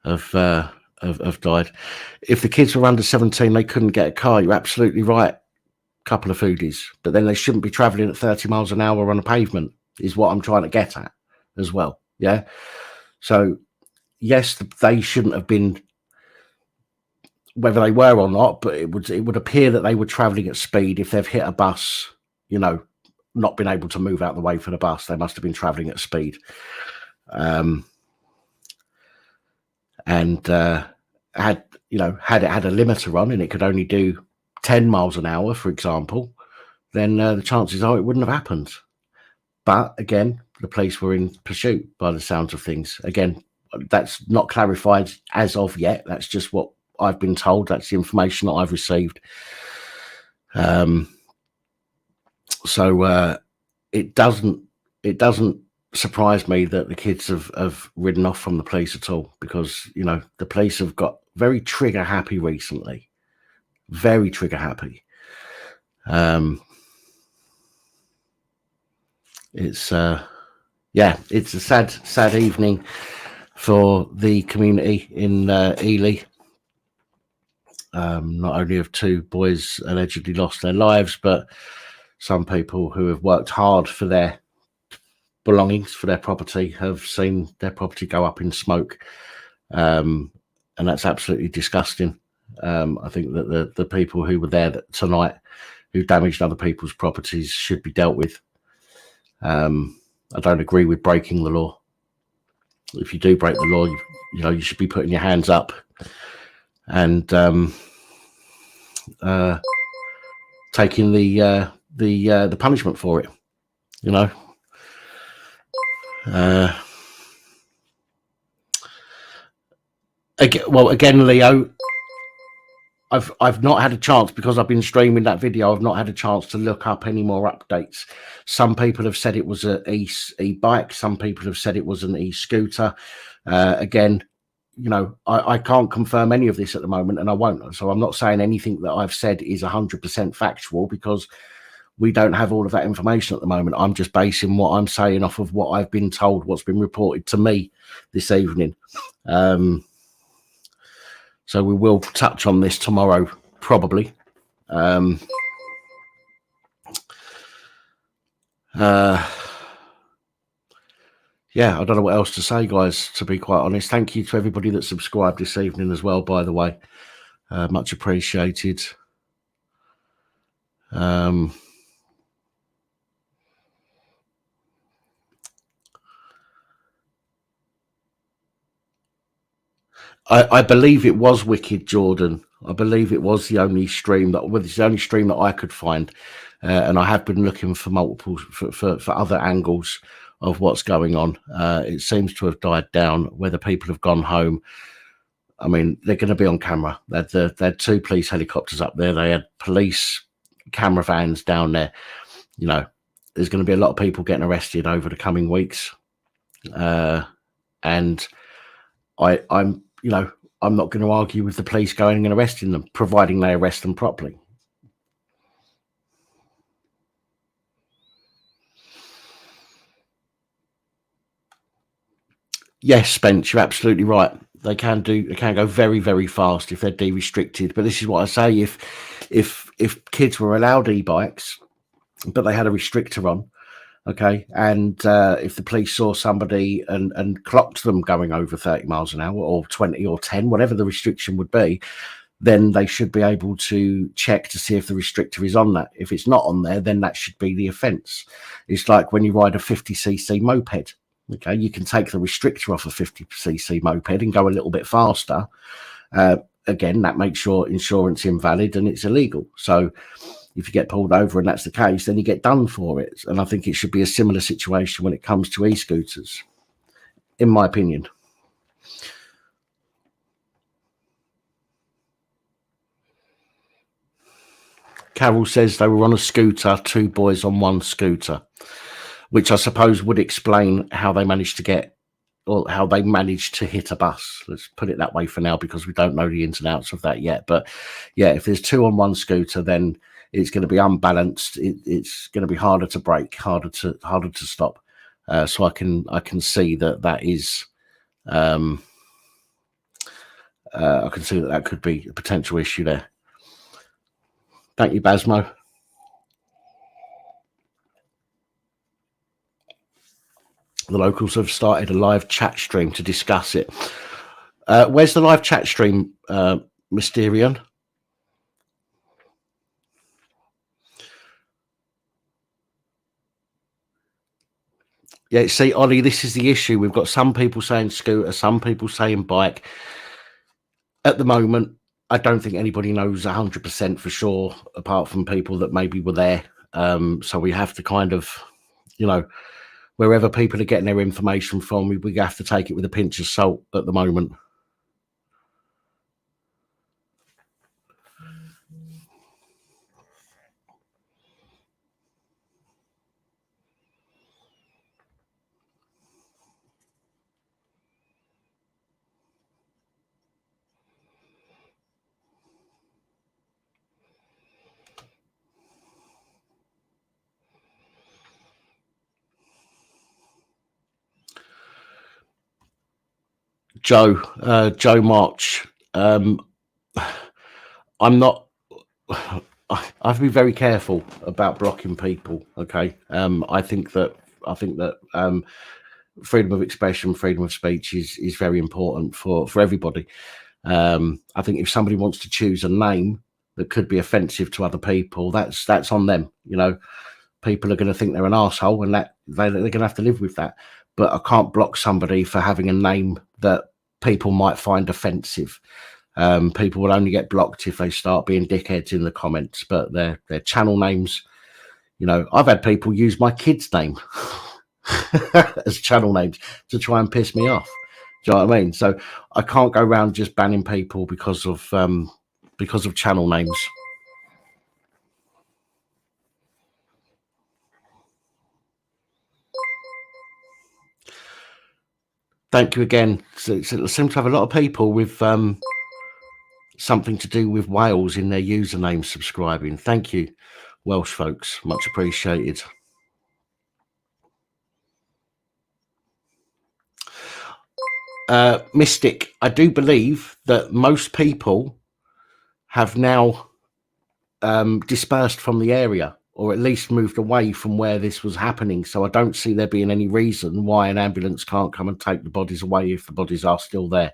died. If the kids were under 17, they couldn't get a car. You're absolutely right. Couple of foodies, but then they shouldn't be traveling at 30 miles an hour on a pavement, is what I'm trying to get at as well. Yeah. So yes, they shouldn't have been, whether they were or not, but it would appear that they were traveling at speed. If they've hit a bus, you know, not been able to move out the way for the bus, they must have been traveling at speed. And had it had a limiter on and it could only do 10 miles an hour, for example, then the chances are it wouldn't have happened. But again, the police were in pursuit by the sounds of things. Again, that's not clarified as of yet. That's just what I've been told. That's the information that I've received. So it doesn't surprise me that the kids have ridden off from the police at all, because, you know, the police have got very trigger happy recently. Very trigger happy. It's it's a sad evening for the community in Ely. Not only have 2 boys allegedly lost their lives, but some people who have worked hard for their belongings, for their property, have seen their property go up in smoke, and that's absolutely disgusting. I think that the people who were there tonight, who damaged other people's properties, should be dealt with. I don't agree with breaking the law. If you do break the law, you know, you should be putting your hands up and taking the punishment for it. You know. Again, Leo, I've not had a chance, because I've been streaming that video. I've not had a chance to look up any more updates. Some people have said it was an e-bike. Some people have said it was an e-scooter. Again, you know, I can't confirm any of this at the moment, and I won't. So I'm not saying anything that I've said is 100% factual, because we don't have all of that information at the moment. I'm just basing what I'm saying off of what I've been told, what's been reported to me this evening. So we will touch on this tomorrow, probably. Yeah, I don't know what else to say, guys, to be quite honest. Thank you to everybody that subscribed this evening as well, by the way. Much appreciated. I believe it was Wicked, Jordan. I believe it was the only stream that, well, it's the only stream that I could find, and I have been looking for multiple for other angles of what's going on. It seems to have died down. Whether people have gone home, I mean, they're going to be on camera. They had 2 police helicopters up there. They had police camera vans down there. You know, there's going to be a lot of people getting arrested over the coming weeks, and I'm. You know, I'm not going to argue with the police going and arresting them, providing they arrest them properly. Yes, Spence, you're absolutely right. They can go very, very fast if they're de-restricted. But this is what I say: if kids were allowed e-bikes, but they had a restrictor on, okay, and if the police saw somebody and clocked them going over 30 miles an hour or 20 or 10, whatever the restriction would be, then they should be able to check to see if the restrictor is on that. If it's not on there, then that should be the offence. It's like when you ride a 50cc moped, okay, you can take the restrictor off a 50cc moped and go a little bit faster. Again, that makes your insurance invalid and it's illegal. So if you get pulled over and that's the case, then you get done for it. And I think it should be a similar situation when it comes to e-scooters, in my opinion. Carol says they were on a scooter, 2 boys on 1 scooter, which I suppose would explain how they managed to get, or how they managed to hit a bus. Let's put it that way for now, because we don't know the ins and outs of that yet. But yeah, if there's 2 on 1 scooter, then it's going to be unbalanced. It's going to be harder to brake, harder to stop. So I can see that is. I can see that could be a potential issue there. Thank you, Basmo. The locals have started a live chat stream to discuss it. Where's the live chat stream, Mysterion? Yeah, see, Ollie, this is the issue. We've got some people saying scooter, some people saying bike. At the moment, I don't think anybody knows 100% for sure, apart from people that maybe were there. So we have to kind of, you know, wherever people are getting their information from, we have to take it with a pinch of salt at the moment. Joe March. I'm not. I have to be very careful about blocking people. Okay. I think that freedom of expression, freedom of speech is very important for everybody. I think if somebody wants to choose a name that could be offensive to other people, that's on them. You know, people are going to think they're an arsehole, and that they're going to have to live with that. But I can't block somebody for having a name that people might find offensive. People will only get blocked if they start being dickheads in the comments, but their channel names, you know, I've had people use my kid's name as channel names to try and piss me off. Do you know what I mean? So I can't go around just banning people because of channel names. Thank you again. So it seems to have a lot of people with something to do with Wales in their username subscribing. Thank you, Welsh folks. Much appreciated. Mystic, I do believe that most people have now dispersed from the area, or at least moved away from where this was happening. So I don't see there being any reason why an ambulance can't come and take the bodies away if the bodies are still there.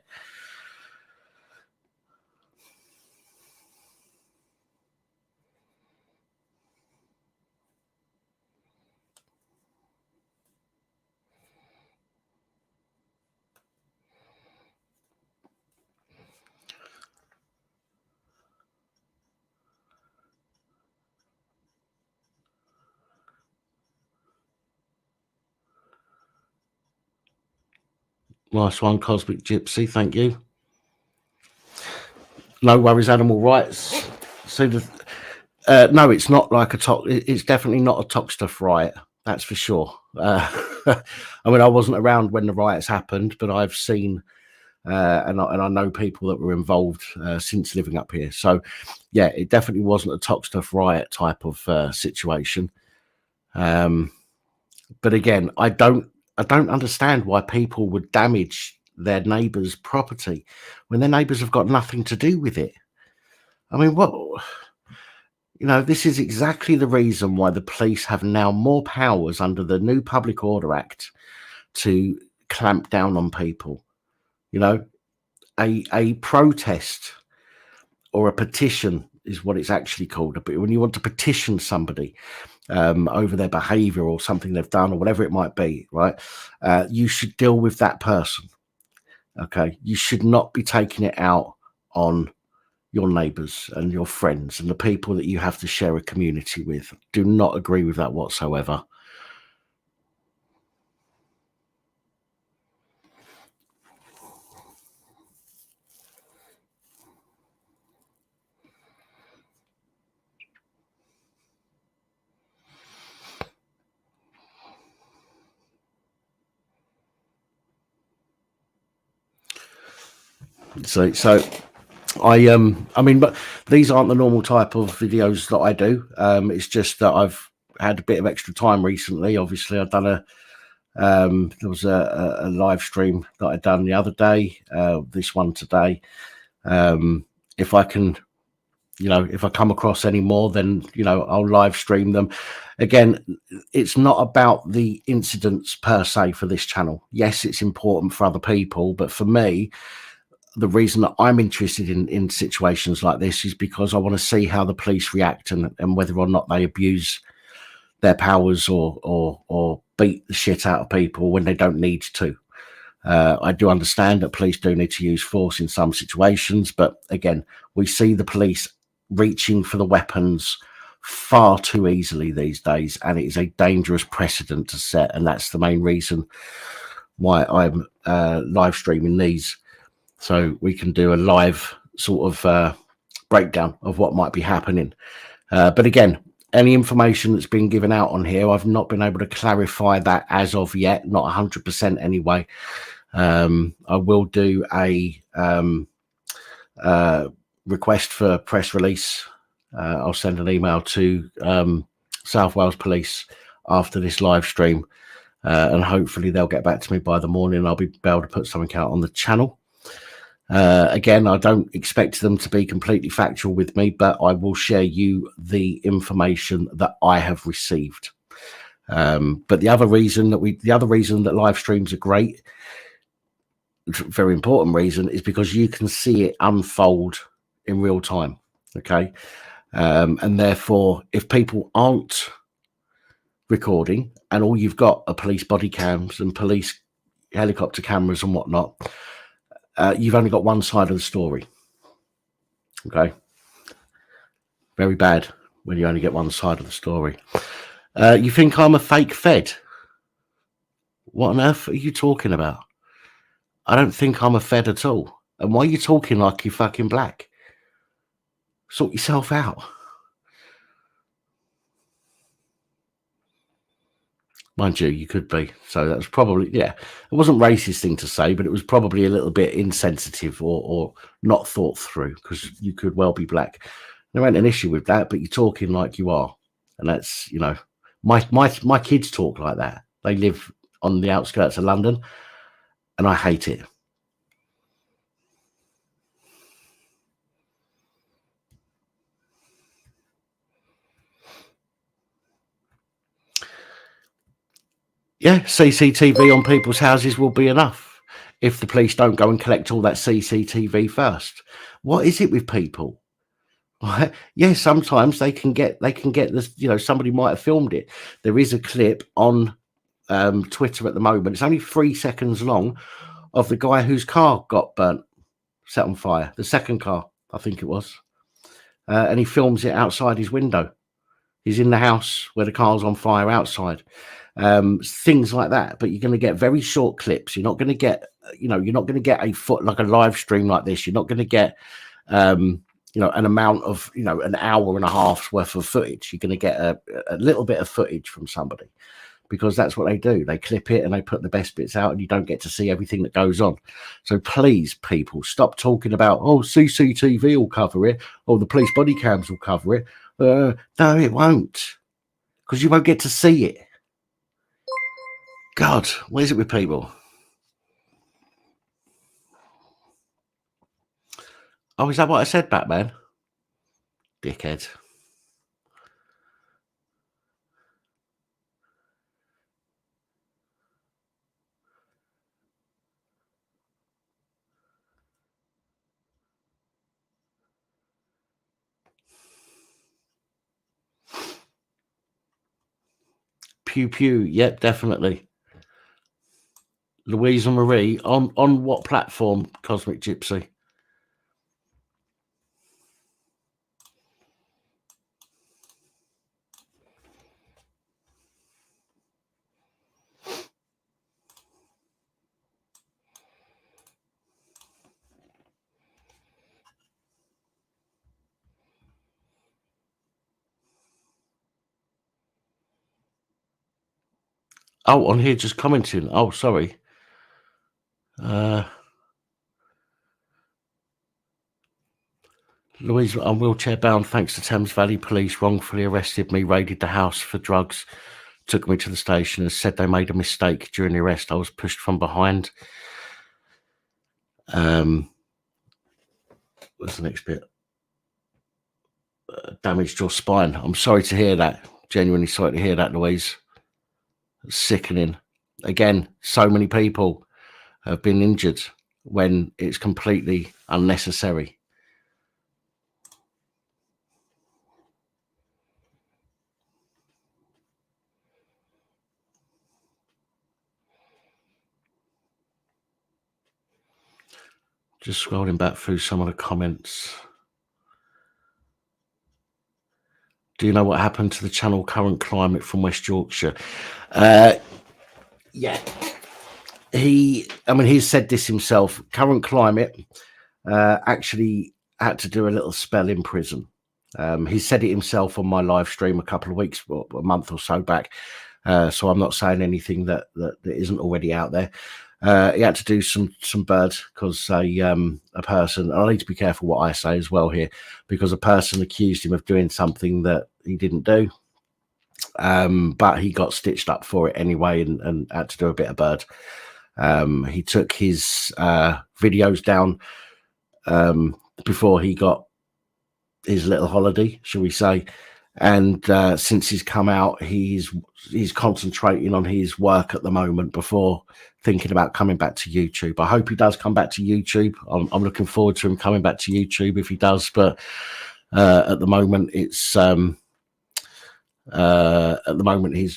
Nice one, Cosmic Gypsy. Thank you. No worries, animal rights. So no, it's not like it's definitely not a talk stuff riot. That's for sure. I mean, I wasn't around when the riots happened, but I've seen and I know people that were involved since living up here. So yeah, it definitely wasn't a talk stuff riot type of situation. But again, I don't understand why people would damage their neighbour's property when their neighbours have got nothing to do with it. I mean, what, you know, this is exactly the reason why the police have now more powers under the new Public Order Act to clamp down on people. You know, a protest or a petition is what it's actually called. But when you want to petition somebody over their behavior or something they've done or whatever it might be, right, you should deal with that person. Okay, you should not be taking it out on your neighbors and your friends and the people that you have to share a community with. Do not agree with that whatsoever. So I mean, but these aren't the normal type of videos that I do. It's just that I've had a bit of extra time recently. Obviously, I've done there was a live stream that I'd done the other day, this one today. If I can, you know, if I come across any more, then, you know, I'll live stream them. Again, it's not about the incidents per se for this channel. Yes, it's important for other people, but for me, the reason that I'm interested in situations like this is because I want to see how the police react and whether or not they abuse their powers or beat the shit out of people when they don't need to. I do understand that police do need to use force in some situations, but again, we see the police reaching for the weapons far too easily these days, and it is a dangerous precedent to set. And that's the main reason why I'm live streaming these, so we can do a live sort of breakdown of what might be happening. But again, any information that's been given out on here, I've not been able to clarify that as of yet, not 100% anyway. I will do a request for press release. I'll send an email to South Wales Police after this live stream, and hopefully they'll get back to me by the morning. I'll be able to put something out on the channel. Again, I don't expect them to be completely factual with me, but I will share you the information that I have received. But the other reason that live streams are great, very important reason, is because you can see it unfold in real time. Okay. And therefore, if people aren't recording and all you've got are police body cams and police helicopter cameras and whatnot, you've only got one side of the story. Okay. Very bad when you only get one side of the story. You think I'm a fake Fed? What on earth are you talking about? I don't think I'm a Fed at all. And why are you talking like you're fucking black? Sort yourself out. Mind you, you could be. So that was probably, yeah, it wasn't a racist thing to say, but it was probably a little bit insensitive or not thought through, because you could well be black. There ain't an issue with that, but you're talking like you are. And that's, you know, my kids talk like that. They live on the outskirts of London, and I hate it. Yeah, CCTV on people's houses will be enough if the police don't go and collect all that CCTV first. What is it with people? Right? Yeah, sometimes they can get this, you know, somebody might have filmed it. There is a clip on Twitter at the moment. It's only 3 seconds long, of the guy whose car got burnt, set on fire. The second car, I think it was. And he films it outside his window. He's in the house where the car's on fire outside. Things like that. But you're going to get very short clips. You're not going to get, you know, you're not going to get a foot like a live stream like this. You're not going to get, you know, an amount of, you know, an hour and a half's worth of footage. You're going to get a little bit of footage from somebody, because that's what they do. They clip it and they put the best bits out, and you don't get to see everything that goes on. So please, people, stop talking about, oh, CCTV will cover it, or the police body cams will cover it. No, it won't, because you won't get to see it. God, what is it with people? Oh, is that what I said, Batman? Dickhead. Pew pew. Yep, definitely. Louisa Marie on what platform? Cosmic Gypsy. Oh, on here just commenting. Oh, sorry. Louise, I'm wheelchair bound thanks to Thames Valley Police. Wrongfully arrested me, raided the house for drugs, took me to the station and said they made a mistake during the arrest. I was pushed from behind. What's the next bit? Damaged your spine. I'm sorry to hear that. Genuinely sorry to hear that, Louise. It's sickening. Again, so many people have been injured when it's completely unnecessary. Just scrolling back through some of the comments. Do you know what happened to the channel Current Climate from West Yorkshire? Yeah. He's said this himself. Current Climate actually had to do a little spell in prison. He said it himself on my live stream a couple of weeks, or a month or so back. So I'm not saying anything that isn't already out there. He had to do some bird because a person, and I need to be careful what I say as well here, because a person accused him of doing something that he didn't do. But he got stitched up for it anyway and had to do a bit of bird. He took his videos down before he got his little holiday, shall we say. And since he's come out, he's concentrating on his work at the moment before thinking about coming back to YouTube. I hope he does come back to YouTube. I'm looking forward to him coming back to YouTube if he does. But at the moment, it's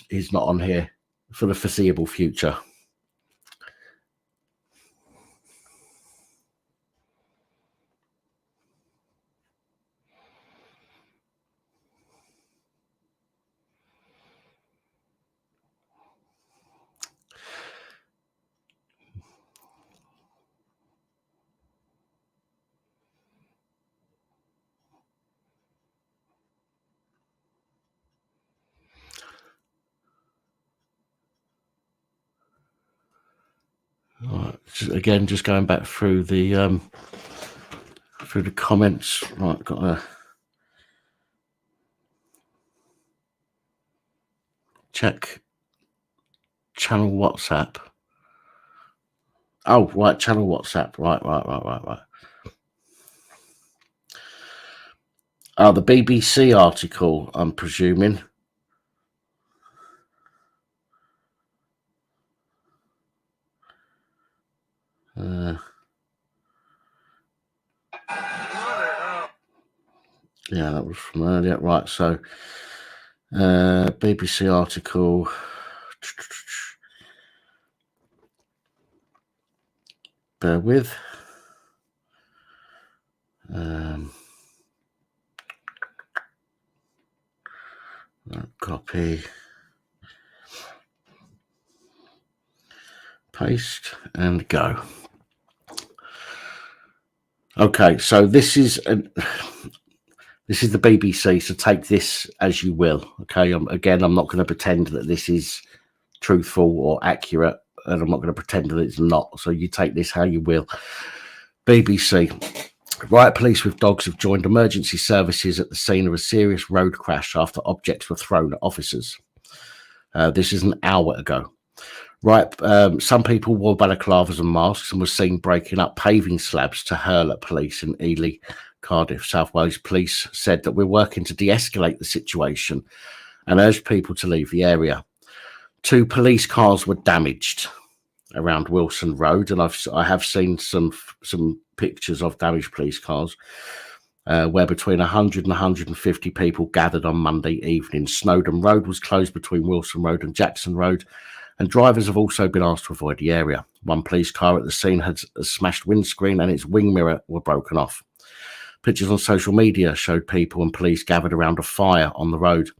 he's not on here for the foreseeable future. Right, again, just going back through the comments. Right, got to check channel WhatsApp. Oh, right, channel WhatsApp. Right. Oh, the BBC article, I'm presuming. Yeah, that was from earlier. Right, so BBC article. Bear with. Copy. Paste and go. Okay, so this is the BBC, so take this as you will. Okay, again, I'm not going to pretend that this is truthful or accurate, and I'm not going to pretend that it's not. So you take this how you will. BBC. Riot police with dogs have joined emergency services at the scene of a serious road crash after objects were thrown at officers. This is an hour ago. Right, some people wore balaclavas and masks and were seen breaking up paving slabs to hurl at police in Ely, Cardiff. South Wales police said that we're working to de-escalate the situation and urged people to leave the area. 2 police cars were damaged around Wilson Road, and I have seen some pictures of damaged police cars where between 100 and 150 people gathered on Monday evening. Snowdon Road was closed between Wilson Road and Jackson Road, and drivers have also been asked to avoid the area. 1 police car at the scene had a smashed windscreen and its wing mirror were broken off. Pictures on social media showed people and police gathered around a fire on the road.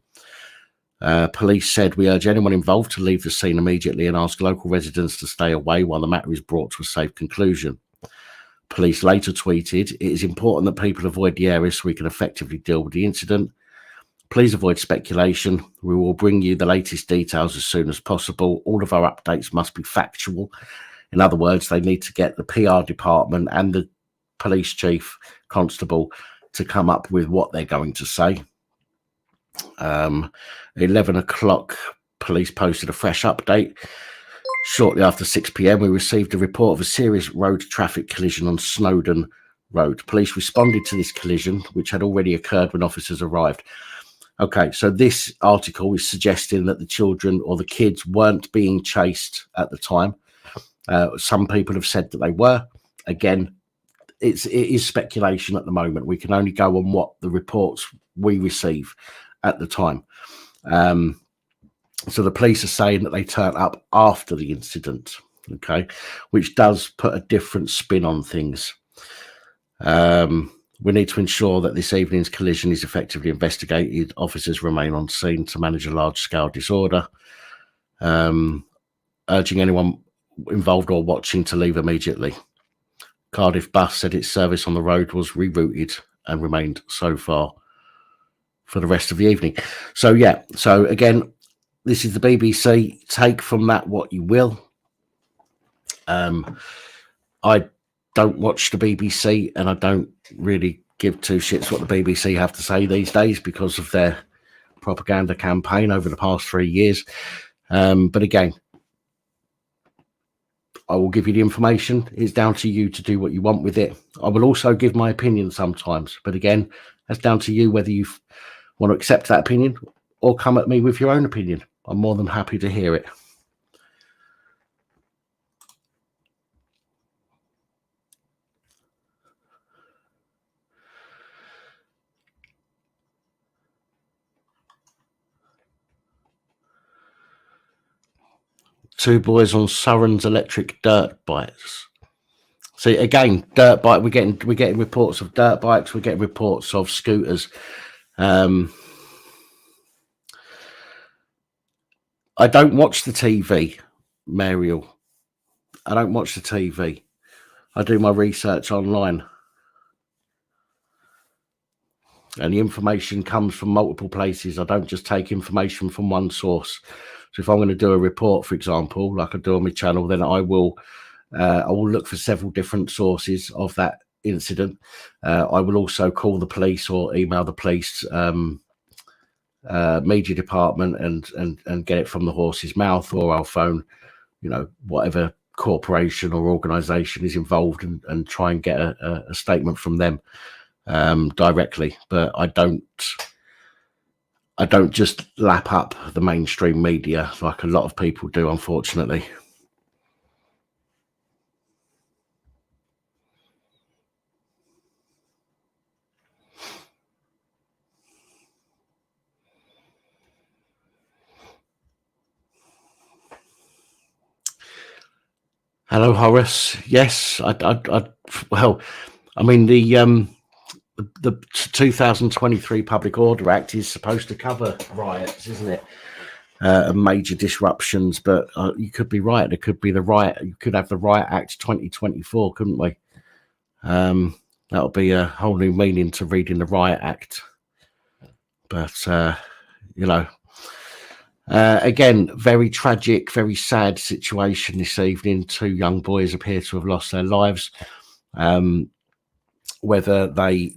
Police said, we urge anyone involved to leave the scene immediately and ask local residents to stay away while the matter is brought to a safe conclusion. Police later tweeted, it is important that people avoid the area so we can effectively deal with the incident. Please avoid speculation. We will bring you the latest details as soon as possible. All of our updates must be factual. In other words, they need to get the PR department and the police chief constable to come up with what they're going to say. 11 o'clock, police posted a fresh update. Shortly after 6 p.m, we received a report of a serious road traffic collision on Snowdon Road. Police responded to this collision, which had already occurred when officers arrived. Okay, so this article is suggesting that the children or the kids weren't being chased at the time. Some people have said that they were. Again, it is speculation at the moment. We can only go on what the reports we receive at the time. So the police are saying that they turned up after the incident, okay, which does put a different spin on things. We need to ensure that this evening's collision is effectively investigated. Officers remain on scene to manage a large-scale disorder. Urging anyone involved or watching to leave immediately. Cardiff Bus said its service on the road was rerouted and remained so far for the rest of the evening. So, yeah. So, again, this is the BBC. Take from that what you will. I don't watch the BBC, and I don't really give two shits what the BBC have to say these days because of their propaganda campaign over the past 3 years. But again, I will give you the information. It's down to you to do what you want with it. I will also give my opinion sometimes, but again, that's down to you whether you want to accept that opinion or come at me with your own opinion. I'm more than happy to hear it. Two boys on Surren's electric dirt bikes. See, again, dirt bike. We're getting reports of dirt bikes. We're getting reports of scooters. I don't watch the TV, Mariel. I don't watch the TV. I do my research online, and the information comes from multiple places. I don't just take information from one source. So if I'm going to do a report, for example, like I do on my channel, then I will look for several different sources of that incident. I will also call the police or email the police media department and get it from the horse's mouth, or I'll phone, whatever corporation or organization is involved and try and get a statement from them directly. But I don't just lap up the mainstream media like a lot of people do, unfortunately. Hello, Horace. Yes, well, I mean, the 2023 Public Order Act is supposed to cover riots, isn't it? Major disruptions, but you could be right. It could be the riot. You could have the Riot Act 2024, couldn't we? That'll be a whole new meaning to reading the Riot Act. But again, very tragic, very sad situation this evening. Two young boys appear to have lost their lives. Whether they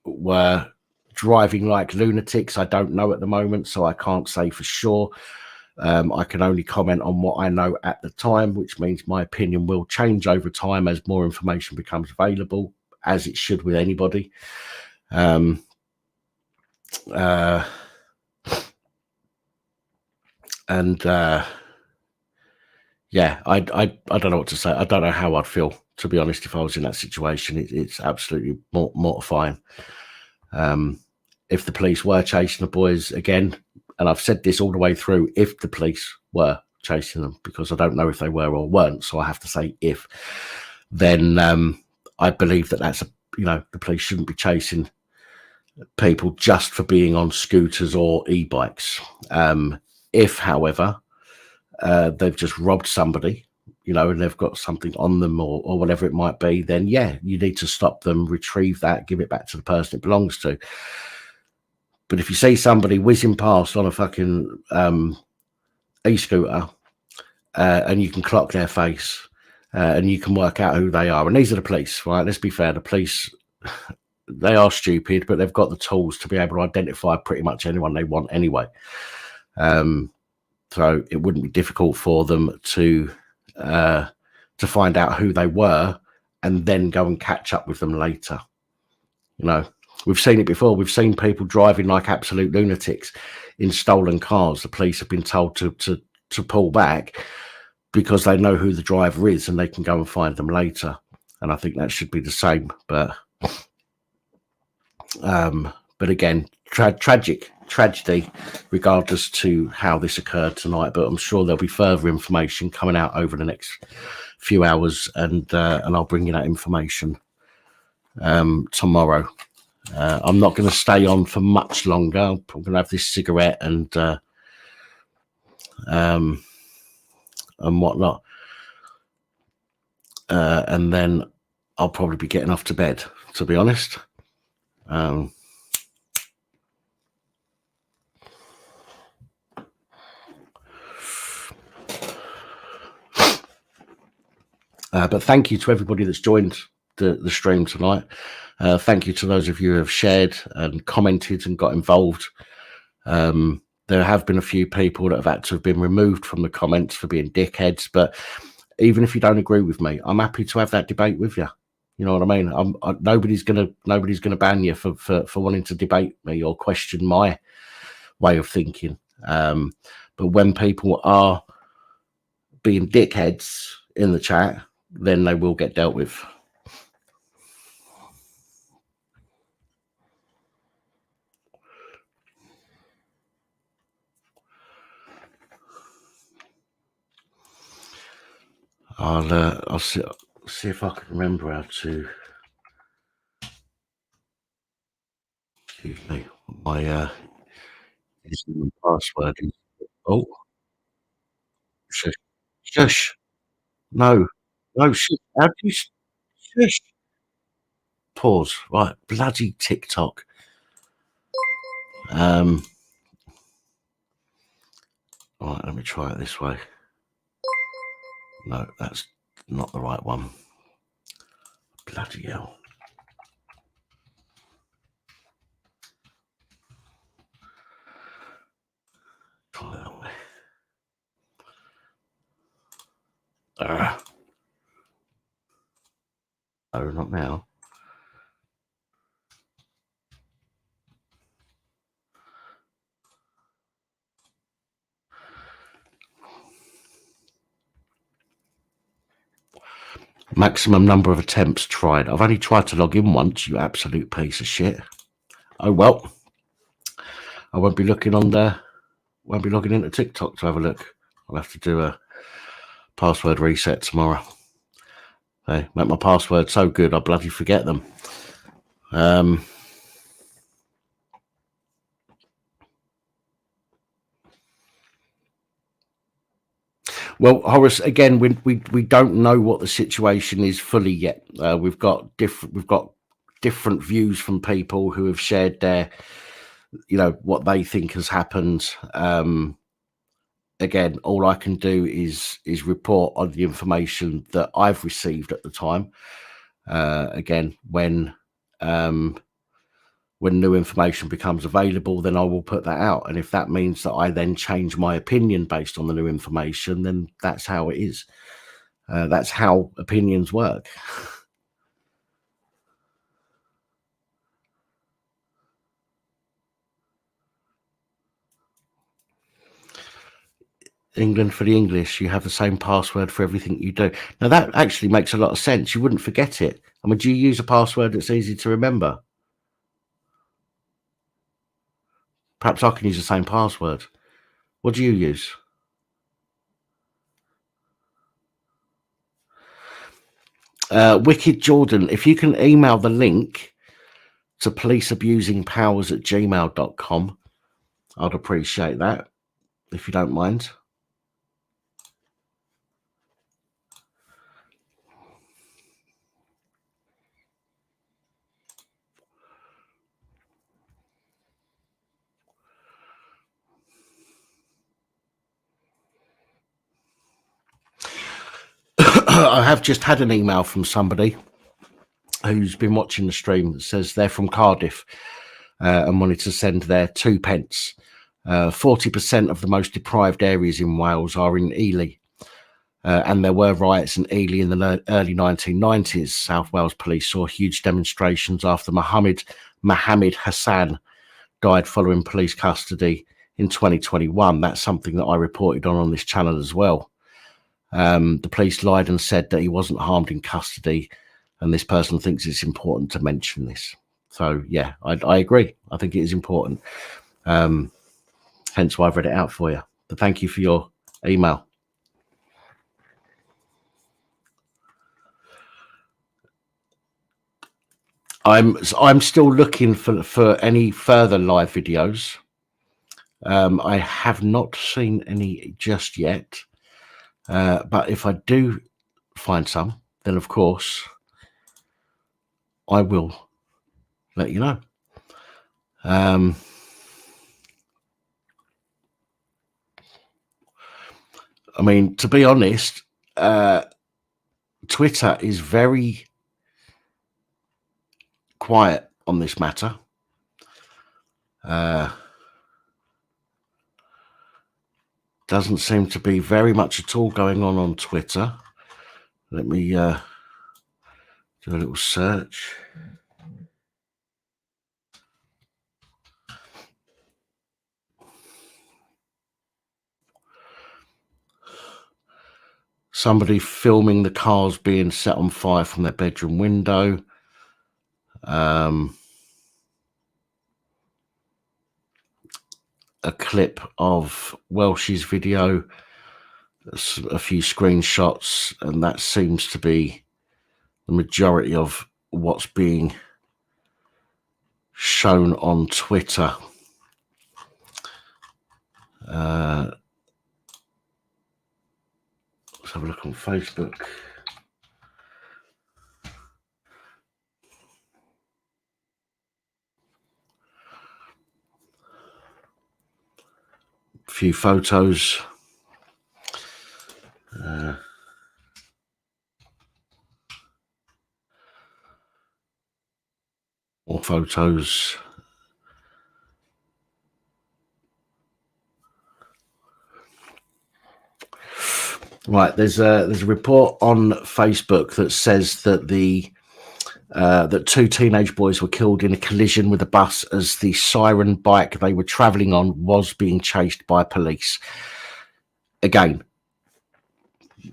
were driving like lunatics, I don't know at the moment, so I can't say for sure. I can only comment on what I know at the time, which means my opinion will change over time as more information becomes available, as it should with anybody. Yeah, I don't know what to say. I don't know how I'd feel, to be honest, if I was in that situation. It's absolutely mortifying. If the police were chasing the boys again, and I've said this all the way through, if the police were chasing them, because I don't know if they were or weren't, so I have to say if, then I believe that's the police shouldn't be chasing people just for being on scooters or e-bikes. If, however, they've just robbed somebody, and they've got something on them or whatever it might be, then yeah, you need to stop them, retrieve that, give it back to the person it belongs to. But if you see somebody whizzing past on a fucking e-scooter and you can clock their face and you can work out who they are, and these are the police, right? Let's be fair, the police, they are stupid, but they've got the tools to be able to identify pretty much anyone they want anyway. So it wouldn't be difficult for them to find out who they were and then go and catch up with them later. We've seen it before. We've seen people driving like absolute lunatics in stolen cars. The police have been told to pull back because they know who the driver is and they can go and find them later. And I think that should be the same. But again, tragedy, regardless to how this occurred tonight. But I'm sure there'll be further information coming out over the next few hours, and I'll bring you that information tomorrow. I'm not going to stay on for much longer. I'm going to have this cigarette and whatnot, and then I'll probably be getting off to bed, to be honest. But thank you to everybody that's joined the stream tonight. Thank you to those of you who have shared and commented and got involved. There have been a few people that have had to have been removed from the comments for being dickheads, but even if you don't agree with me, I'm happy to have that debate with you. You know what I mean? Nobody's gonna ban you for wanting to debate me or question my way of thinking. But when people are being dickheads in the chat, then they will get dealt with. I'll see if I can remember how to. Excuse me, my password is. Oh, shush, shush. No, shush. How do you shush? Pause. Right, bloody TikTok. Right, let me try it this way. No, that's not the right one. Bloody hell. Try that way. No, not now. Maximum number of attempts tried. I've only tried to log in once, you absolute piece of shit. Oh well. I won't be looking on there. Won't be logging into TikTok to have a look. I'll have to do a password reset tomorrow. Hey, make my password so good I bloody forget them. Well, Horace, again, we don't know what the situation is fully yet. We've got different views from people who have shared their, what they think has happened. Again, all I can do is report on the information that I've received at the time. Again, when new information becomes available, then I will put that out. And if that means that I then change my opinion based on the new information, then that's how it is. That's how opinions work. England for the English, you have the same password for everything you do. Now, that actually makes a lot of sense. You wouldn't forget it. I mean, do you use a password that's easy to remember? Perhaps I can use the same password. What do you use? Wicked Jordan, if you can email the link to policeabusingpowers@gmail.com, I'd appreciate that, if you don't mind. I have just had an email from somebody who's been watching the stream that says they're from Cardiff and wanted to send their 2 pence. 40% of the most deprived areas in Wales are in Ely. And there were riots in Ely in the early 1990s. South Wales police saw huge demonstrations after Mohammed Hassan died following police custody in 2021. That's something that I reported on this channel as well. The police lied and said that he wasn't harmed in custody, and this person thinks it's important to mention this. So yeah, I agree. I think it is important. Hence why I've read it out for you. But thank you for your email. I'm still looking for any further live videos. I have not seen any just yet, but if I do find some, then of course I will let you know. I mean, to be honest, Twitter is very quiet on this matter. Doesn't seem to be very much at all going on Twitter. Let me do a little search. Somebody filming the cars being set on fire from their bedroom window. A clip of Welsh's video, a few screenshots, and that seems to be the majority of what's being shown on Twitter. Let's have a look on Facebook. A few photos. More photos. Right, there's a report on Facebook that says that that 2 teenage boys were killed in a collision with a bus as the siren bike they were travelling on was being chased by police. Again,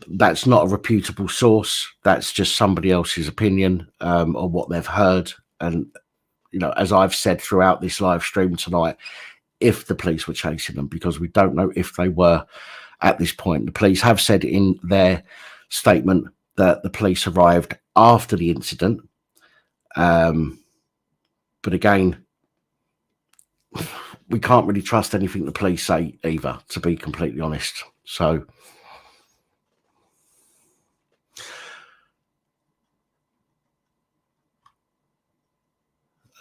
that's not a reputable source. That's just somebody else's opinion on what they've heard. And, you know, as I've said throughout this live stream tonight, if the police were chasing them, because we don't know if they were at this point. The police have said in their statement that the police arrived after the incident. But again, we can't really trust anything the police say either, to be completely honest. So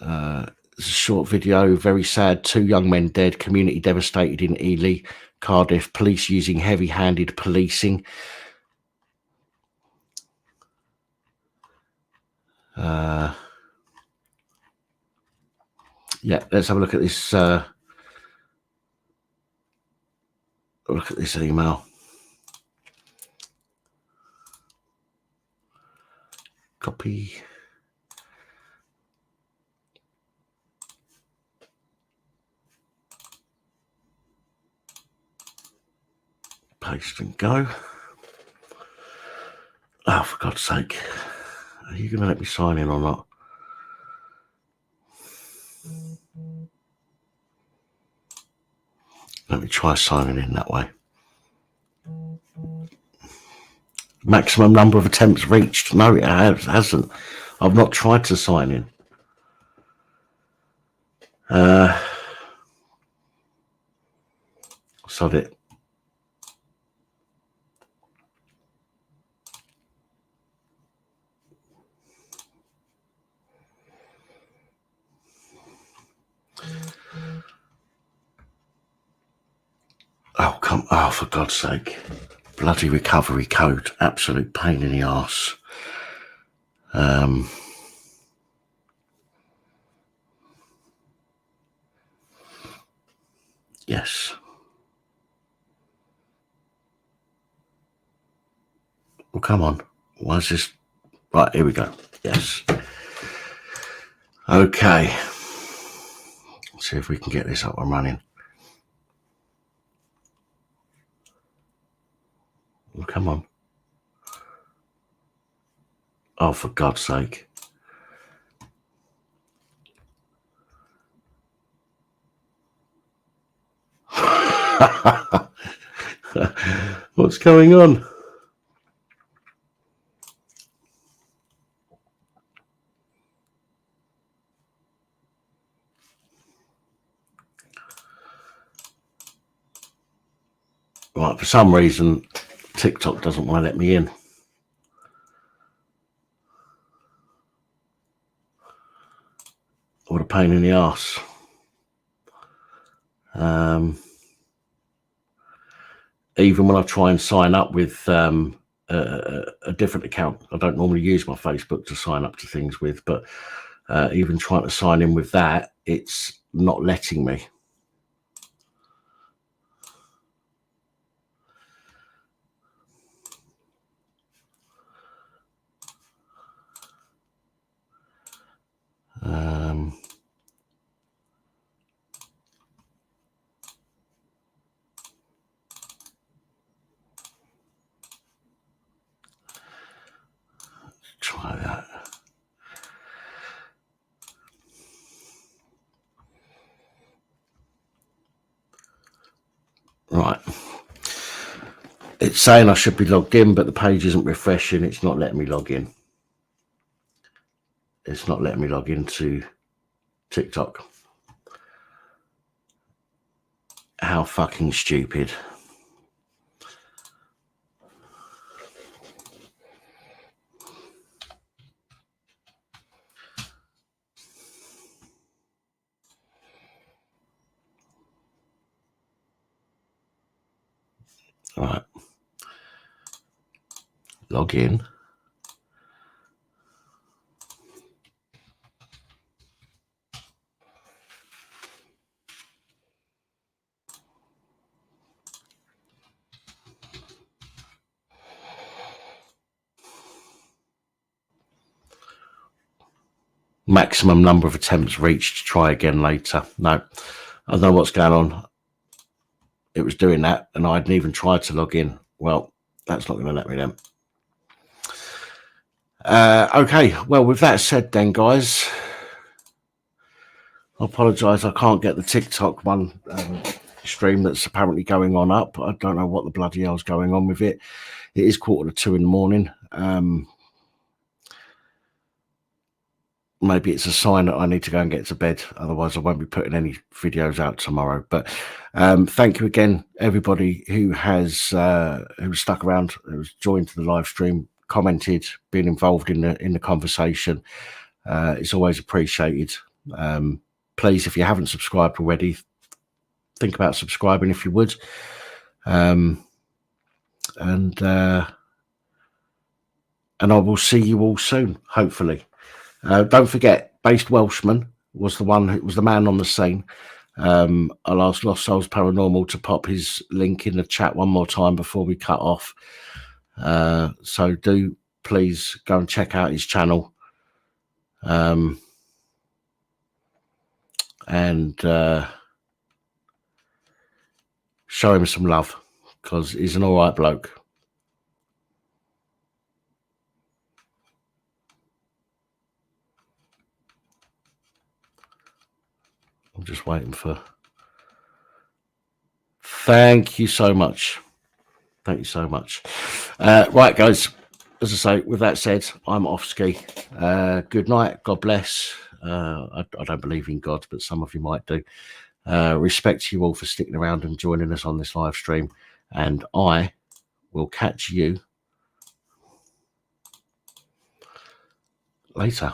it's a short video, very sad. 2 young men dead, community devastated in Ely, Cardiff, police using heavy-handed policing. Yeah, let's have a look at this. Look at this email. Copy. Paste and go. Oh, for God's sake. Are you going to let me sign in or not? Let me try signing in that way. Maximum number of attempts reached. No, it hasn't. I've not tried to sign in. Sod it. Oh, come. Oh, for God's sake. Bloody recovery code. Absolute pain in the arse. Yes. Well, come on. Why is this? Right, here we go. Yes. Okay. Let's see if we can get this up and running. Well, come on. Oh, for God's sake. What's going on? Right, for some reason, TikTok doesn't want to let me in. What a pain in the arse. Even when I try and sign up with a different account, I don't normally use my Facebook to sign up to things with, but even trying to sign in with that, it's not letting me. Try that. Right. It's saying I should be logged in, but the page isn't refreshing. It's not letting me log in. It's not letting me log into TikTok. How fucking stupid. All right. Log in. Maximum number of attempts reached. Try again later. No, I don't know what's going on. It was doing that, and I hadn't even tried to log in. Well, that's not going to let me then. Okay, well, with that said then, guys, I apologise. I can't get the TikTok one stream that's apparently going on up. I don't know what the bloody hell's going on with it. It is 1:45 in the morning. Maybe it's a sign that I need to go and get to bed. Otherwise, I won't be putting any videos out tomorrow. But thank you again, everybody who has who stuck around, who's joined the live stream, commented, been involved in the conversation. It's always appreciated. Please, if you haven't subscribed already, think about subscribing if you would. And I will see you all soon, hopefully. Don't forget, Based Welshman was the one who was the man on the scene. I'll ask Lost Souls Paranormal to pop his link in the chat one more time before we cut off. So do please go and check out his channel. And show him some love, because he's an all right bloke. I'm just waiting for... Thank you so much. Thank you so much. Right, guys, as I say, with that said, I'm off ski. Good night. God bless. I don't believe in God, but some of you might do. Respect you all for sticking around and joining us on this live stream. And I will catch you later.